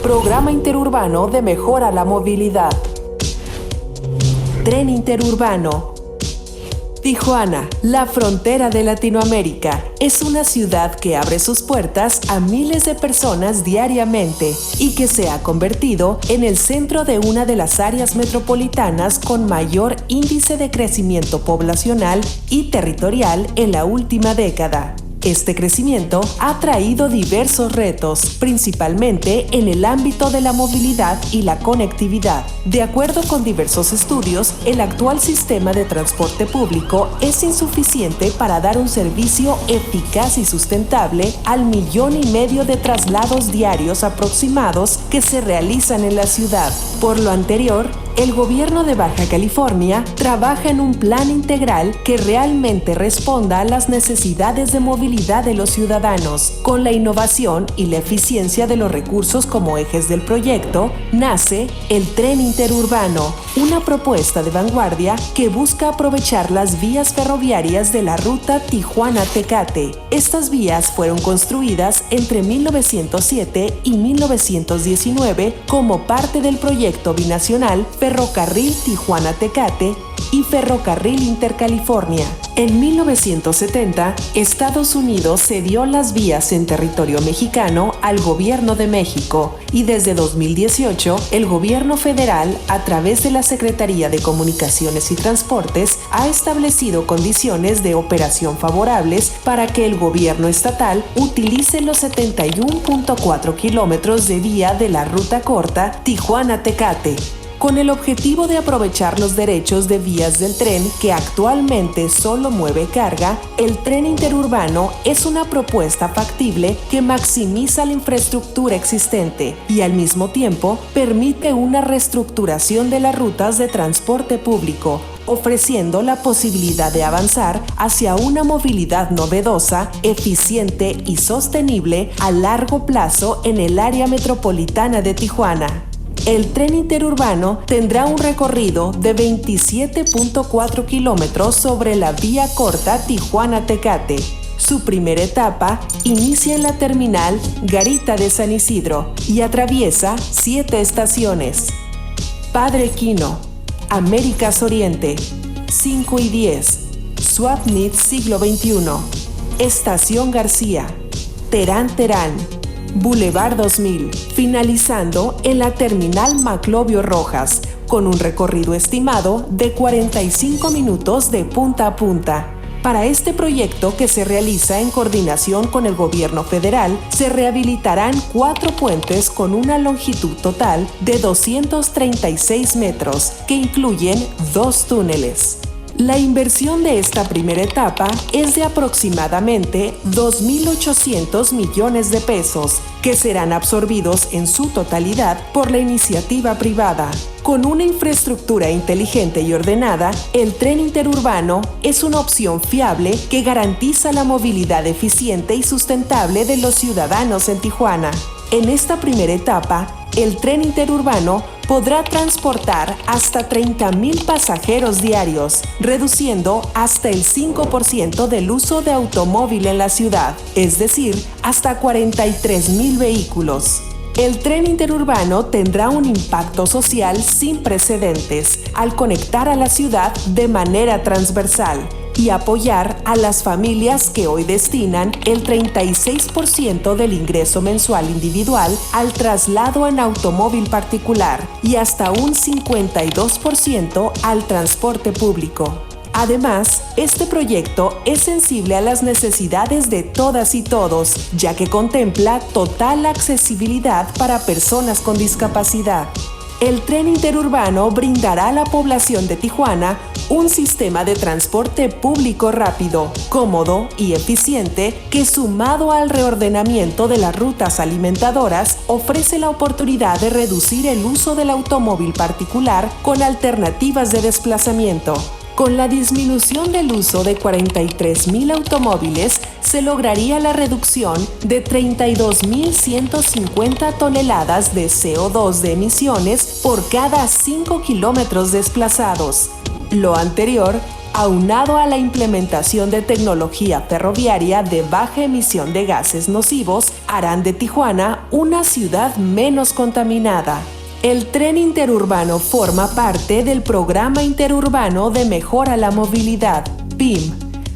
Programa Interurbano de Mejora la Movilidad. Tren Interurbano. Tijuana, la frontera de Latinoamérica, es una ciudad que abre sus puertas a miles de personas diariamente y que se ha convertido en el centro de una de las áreas metropolitanas con mayor índice de crecimiento poblacional y territorial en la última década. Este crecimiento ha traído diversos retos, principalmente en el ámbito de la movilidad y la conectividad. De acuerdo con diversos estudios, el actual sistema de transporte público es insuficiente para dar un servicio eficaz y sustentable al 1,5 millones de traslados diarios aproximados que se realizan en la ciudad. Por lo anterior, el gobierno de Baja California trabaja en un plan integral que realmente responda a las necesidades de movilidad de los ciudadanos. Con la innovación y la eficiencia de los recursos como ejes del proyecto, nace el Tren Interurbano, una propuesta de vanguardia que busca aprovechar las vías ferroviarias de la ruta Tijuana-Tecate. Estas vías fueron construidas entre 1907 y 1919 como parte del proyecto binacional Ferrocarril Tijuana-Tecate y Ferrocarril Intercalifornia. En 1970, Estados Unidos cedió las vías en territorio mexicano al Gobierno de México y desde 2018, el Gobierno federal, a través de la Secretaría de Comunicaciones y Transportes, ha establecido condiciones de operación favorables para que el Gobierno estatal utilice los 71.4 kilómetros de vía de la ruta corta Tijuana-Tecate, con el objetivo de aprovechar los derechos de vías del tren que actualmente solo mueve carga. El tren interurbano es una propuesta factible que maximiza la infraestructura existente y al mismo tiempo permite una reestructuración de las rutas de transporte público, ofreciendo la posibilidad de avanzar hacia una movilidad novedosa, eficiente y sostenible a largo plazo en el área metropolitana de Tijuana. El tren interurbano tendrá un recorrido de 27.4 kilómetros sobre la vía corta Tijuana-Tecate. Su primera etapa inicia en la terminal Garita de San Isidro y atraviesa 7 estaciones: Padre Quino, Américas Oriente, 5 y 10, Swapnit Siglo XXI, Estación García, Terán Terán, Boulevard 2000, finalizando en la terminal Maclovio Rojas, con un recorrido estimado de 45 minutos de punta a punta. Para este proyecto, que se realiza en coordinación con el gobierno federal, se rehabilitarán 4 puentes con una longitud total de 236 metros, que incluyen 2 túneles. La inversión de esta primera etapa es de aproximadamente 2.800 millones de pesos, que serán absorbidos en su totalidad por la iniciativa privada. Con una infraestructura inteligente y ordenada, el tren interurbano es una opción fiable que garantiza la movilidad eficiente y sustentable de los ciudadanos en Tijuana. En esta primera etapa, el tren interurbano podrá transportar hasta 30,000 pasajeros diarios, reduciendo hasta el 5% del uso de automóvil en la ciudad, es decir, hasta 43,000 vehículos. El tren interurbano tendrá un impacto social sin precedentes al conectar a la ciudad de manera transversal, y apoyar a las familias que hoy destinan el 36% del ingreso mensual individual al traslado en automóvil particular y hasta un 52% al transporte público. Además, este proyecto es sensible a las necesidades de todas y todos, ya que contempla total accesibilidad para personas con discapacidad. El tren interurbano brindará a la población de Tijuana un sistema de transporte público rápido, cómodo y eficiente que, sumado al reordenamiento de las rutas alimentadoras, ofrece la oportunidad de reducir el uso del automóvil particular con alternativas de desplazamiento. Con la disminución del uso de 43,000 automóviles, se lograría la reducción de 32,150 toneladas de CO2 de emisiones por cada 5 kilómetros desplazados. Lo anterior, aunado a la implementación de tecnología ferroviaria de baja emisión de gases nocivos, harán de Tijuana una ciudad menos contaminada. El tren interurbano forma parte del Programa Interurbano de Mejora a la Movilidad, PIM,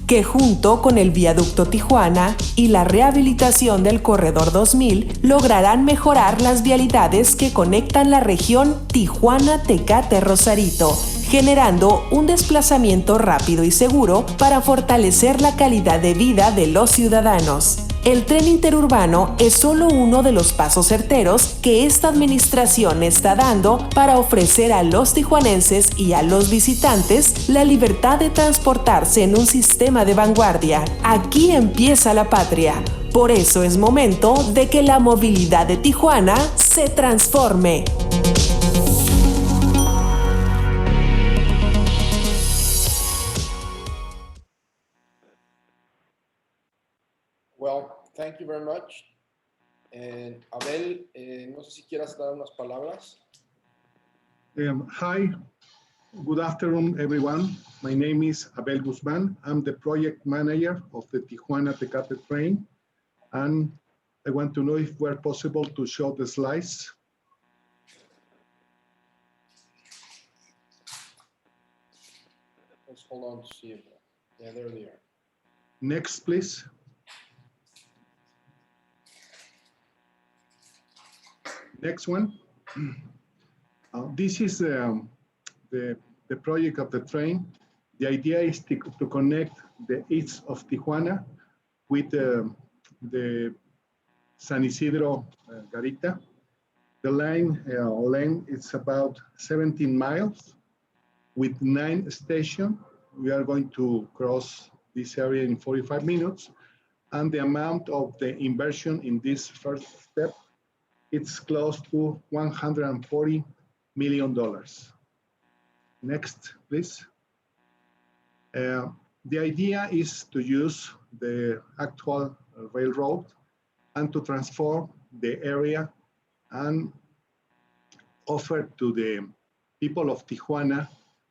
que junto con el Viaducto Tijuana y la rehabilitación del Corredor 2000 lograrán mejorar las vialidades que conectan la región Tijuana-Tecate-Rosarito, generando un desplazamiento rápido y seguro para fortalecer la calidad de vida de los ciudadanos. El tren interurbano es solo uno de los pasos certeros que esta administración está dando para ofrecer a los tijuanenses y a los visitantes la libertad de transportarse en un sistema de vanguardia. Aquí empieza la patria. Por eso es momento de que la movilidad de Tijuana se transforme. Well, thank you very much. And Abel, no sé si quieras dar unas palabras. Hi, good afternoon, everyone. My name is Abel Guzman. I'm the project manager of the Tijuana-Tecate train. And I want to know if we're possible to show the slides. Let's hold on to see if, yeah, there they are. Next, please. Next one. This is the project of the train. The idea is to connect the east of Tijuana with the San Isidro Garita. The line length is about 17 miles with 9 stations. We are going to cross this area in 45 minutes. And the amount of the inversion in this first step, it's close to $140 million. Next, please. The idea is to use the actual railroad and to transform the area and offer to the people of Tijuana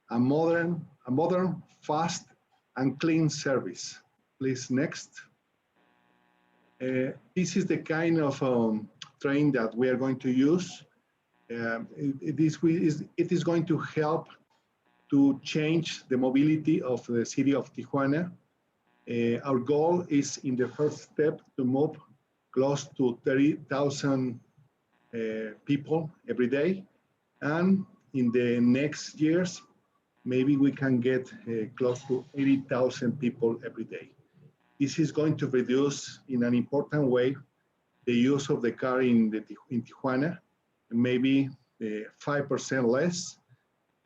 a modern, fast, and clean service. Please, next. This is the kind of train that we are going to use. It is going to help to change the mobility of the city of Tijuana. Our goal is in the first step to move close to 30,000 people every day. And in the next years, maybe we can get close to 80,000 people every day. This is going to reduce in an important way the use of the car in Tijuana, maybe 5% less,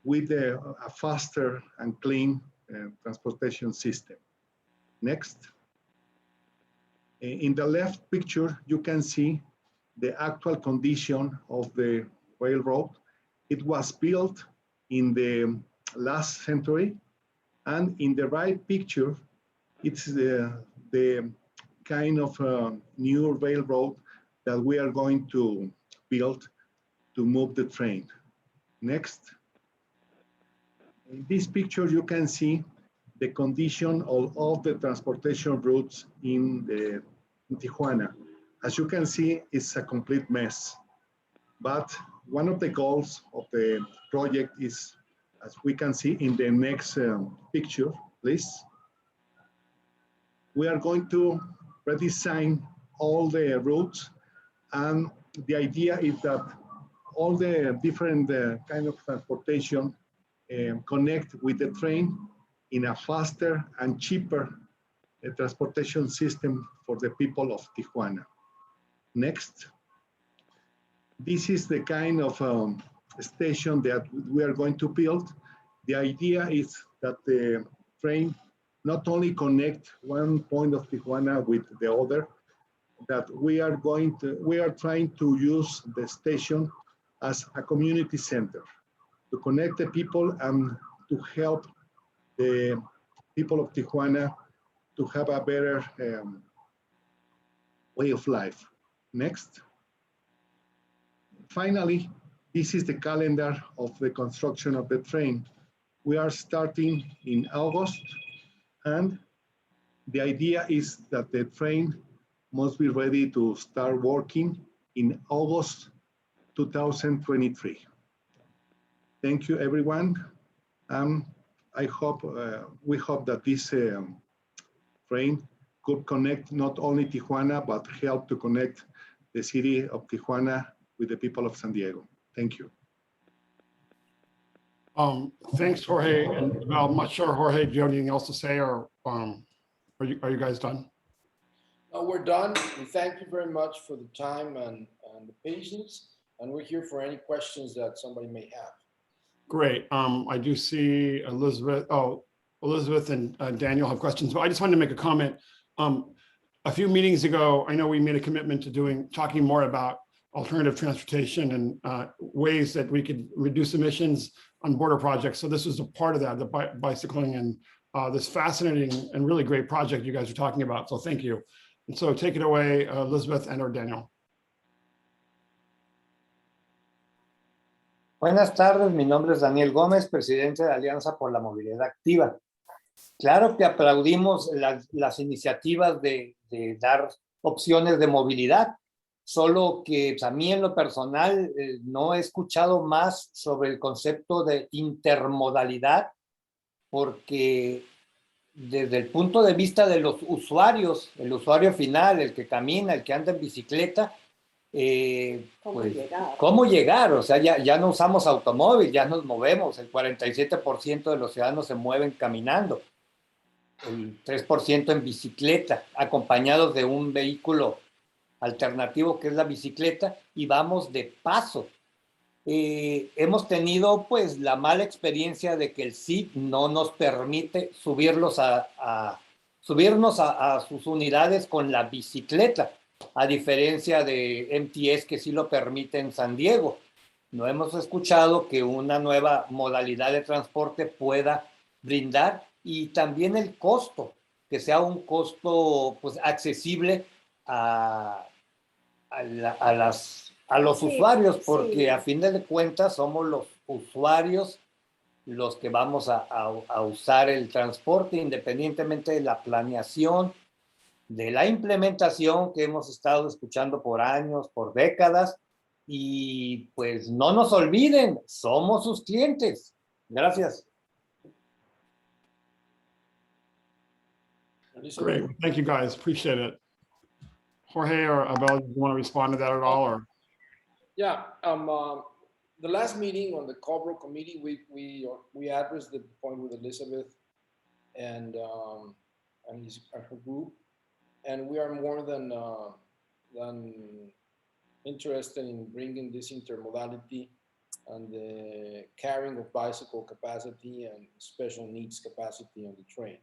with a faster and clean transportation system. Next. In the left picture, you can see the actual condition of the railroad. It was built in the last century, and in the right picture, it's the kind of new railroad that we are going to build to move the train. Next. In this picture, you can see the condition of all the transportation routes in Tijuana. As you can see, it's a complete mess. But one of the goals of the project is, as we can see in the next picture, please, we are going to redesign all the routes, and the idea is that all the different kind of transportation connect with the train in a faster and cheaper transportation system for the people of Tijuana. Next. This is the kind of station that we are going to build. The idea is that the train not only connect one point of Tijuana with the other, that we are trying to use the station as a community center to connect the people and to help the people of Tijuana to have a better way of life. Next. Finally, this is the calendar of the construction of the train. We are starting in August, and the idea is that the train must be ready to start working in August 2023. Thank you, everyone. I hope, we hope that this train could connect not only Tijuana, but help to connect the city of Tijuana with the people of San Diego. Thank you. Thanks, Jorge. And well, I'm not sure, Jorge, do you have anything else to say, or are you guys done? No, we're done. We thank you very much for the time and the patience, and we're here for any questions that somebody may have. Great. I do see Elizabeth. Oh, Elizabeth and Daniel have questions, but I just wanted to make a comment. A few meetings ago, I know we made a commitment to talking more about alternative transportation and ways that we could reduce emissions on border projects. So this was a part of that, the bicycling and this fascinating and really great project you guys are talking about. So thank you. And so take it away, Elizabeth and or Daniel. Buenas tardes, mi nombre es Daniel Gómez, presidente de Alianza por la Movilidad Activa. Claro que aplaudimos las iniciativas de dar opciones de movilidad, solo que a mí en lo personal no he escuchado más sobre el concepto de intermodalidad, porque desde el punto de vista de los usuarios, el usuario final, el que camina, el que anda en bicicleta, ¿cómo llegar? O sea, ya no usamos automóvil, ya nos movemos. El 47% de los ciudadanos se mueven caminando, el 3% en bicicleta, acompañados de un vehículo alternativo que es la bicicleta, y vamos de paso. Hemos tenido pues la mala experiencia de que el CID no nos permite subirnos a sus unidades con la bicicleta, a diferencia de MTS que sí lo permite en San Diego. No hemos escuchado que una nueva modalidad de transporte pueda brindar, y también el costo, que sea un costo pues accesible a los usuarios, porque a fin de cuentas somos los usuarios los que vamos a usar el transporte, independientemente de la planeación, de la implementación que hemos estado escuchando por años, por décadas, y pues no nos olviden, somos sus clientes. Gracias. Great. Thank you, guys. Appreciate it. Jorge or Abel, do you want to respond to that at all? Or? Yeah. The last meeting on the Cobro committee, we addressed the point with Elizabeth and her group, and we are more than interested in bringing this intermodality and the carrying of bicycle capacity and special needs capacity on the train.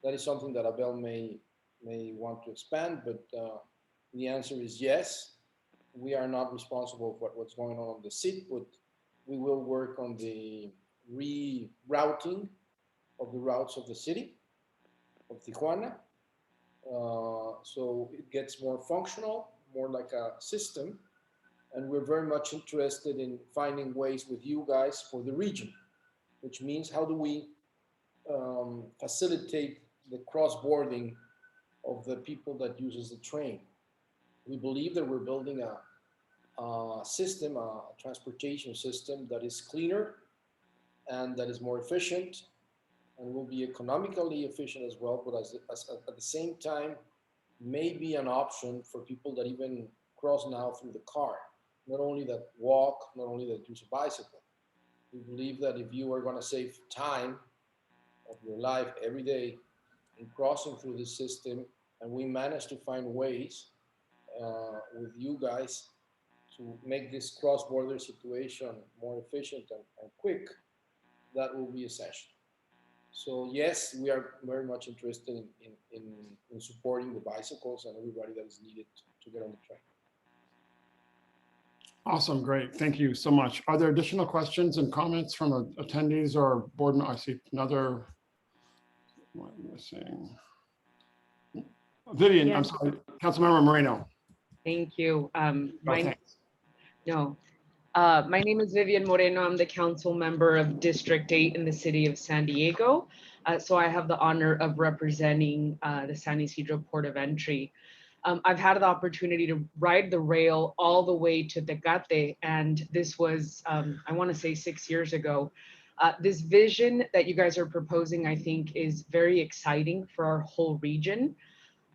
That is something that Abel may want to expand, but the answer is yes. We are not responsible for what's going on the city, but we will work on the rerouting of the routes of the city of Tijuana, so it gets more functional, more like a system, and we're very much interested in finding ways with you guys for the region, which means how do we facilitate the cross-boarding of the people that uses the train. We believe that we're building a system, a transportation system that is cleaner and that is more efficient and will be economically efficient as well, but at the same time, may be an option for people that even cross now through the car, not only that walk, not only that use a bicycle. We believe that if you are going to save time of your life every day in crossing through this system, and we manage to find ways with you guys to make this cross-border situation more efficient and quick, that will be essential. So yes, we are very much interested in supporting the bicycles and everybody that is needed to get on the train. Awesome, great. Thank you so much. Are there additional questions and comments from attendees or board? I see another, what am I missing? Vivian, Yes. I'm sorry, Councilmember Moreno. Thank you. My thanks. name is Vivian Moreno. I'm the council member of District 8 in the city of San Diego. So I have the honor of representing the San Ysidro Port of Entry. I've had the opportunity to ride the rail all the way to Tecate, and this was, I want to say 6 years ago. This vision that you guys are proposing, I think, is very exciting for our whole region.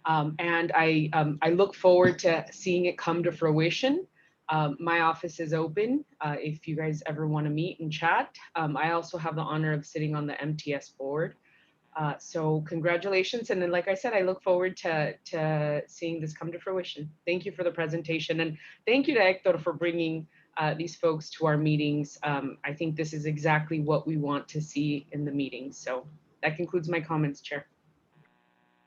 And I look forward to seeing it come to fruition. My office is open if you guys ever want to meet and chat. I also have the honor of sitting on the MTS board. So congratulations. And then, like I said, I look forward to seeing this come to fruition. Thank you for the presentation. And thank you to Hector for bringing these folks to our meetings. I think this is exactly what we want to see in the meetings. So that concludes my comments, Chair.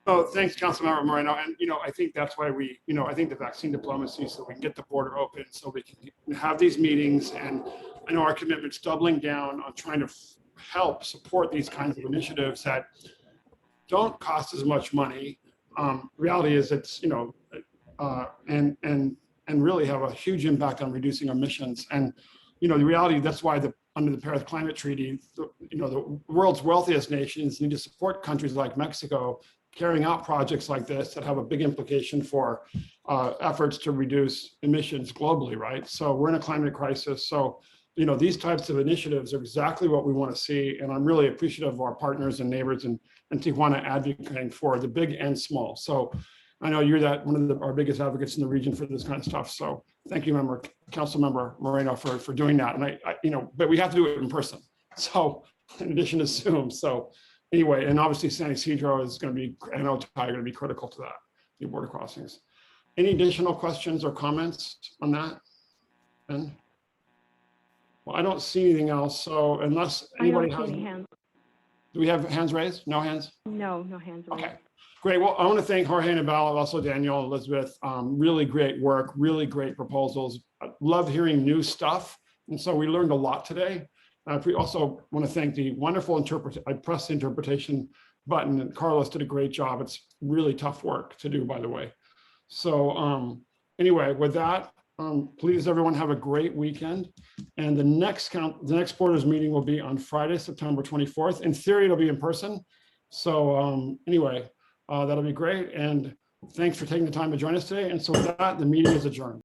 Oh, thanks, Councilmember Moreno. And, I think that's why I think the vaccine diplomacy, so we can get the border open, so we can have these meetings. And I know our commitment's doubling down on trying to help support these kinds of initiatives that don't cost as much money. Reality is it's, and really have a huge impact on reducing emissions. And, the reality, that's why under the Paris Climate Treaty, the world's wealthiest nations need to support countries like Mexico carrying out projects like this that have a big implication for efforts to reduce emissions globally, right? So we're in a climate crisis. So, these types of initiatives are exactly what we want to see. And I'm really appreciative of our partners and neighbors in Tijuana advocating for the big and small. So I know you're one of our biggest advocates in the region for this kind of stuff. So thank you, Councilmember Moreno, for doing that. And I but we have to do it in person. So in addition to Zoom. So anyway, and obviously San Ysidro is going to be, and Otay are going to be critical to that, the border crossings. Any additional questions or comments on that? Ben? Well, I don't see anything else. So unless anybody has, any hands. Do we have hands raised? No hands? No hands raised. Okay, great. Well, I want to thank Jorge and Val, also Daniel, Elizabeth. Really great work, really great proposals. I love hearing new stuff. And so we learned a lot today. I also want to thank the wonderful interpreter. I pressed the interpretation button and Carlos did a great job. It's really tough work to do, by the way. So anyway, with that, please everyone have a great weekend. And the next Borders meeting will be on Friday, September 24th. In theory, it'll be in person. So anyway, that'll be great. And thanks for taking the time to join us today. And so with that, the meeting is adjourned.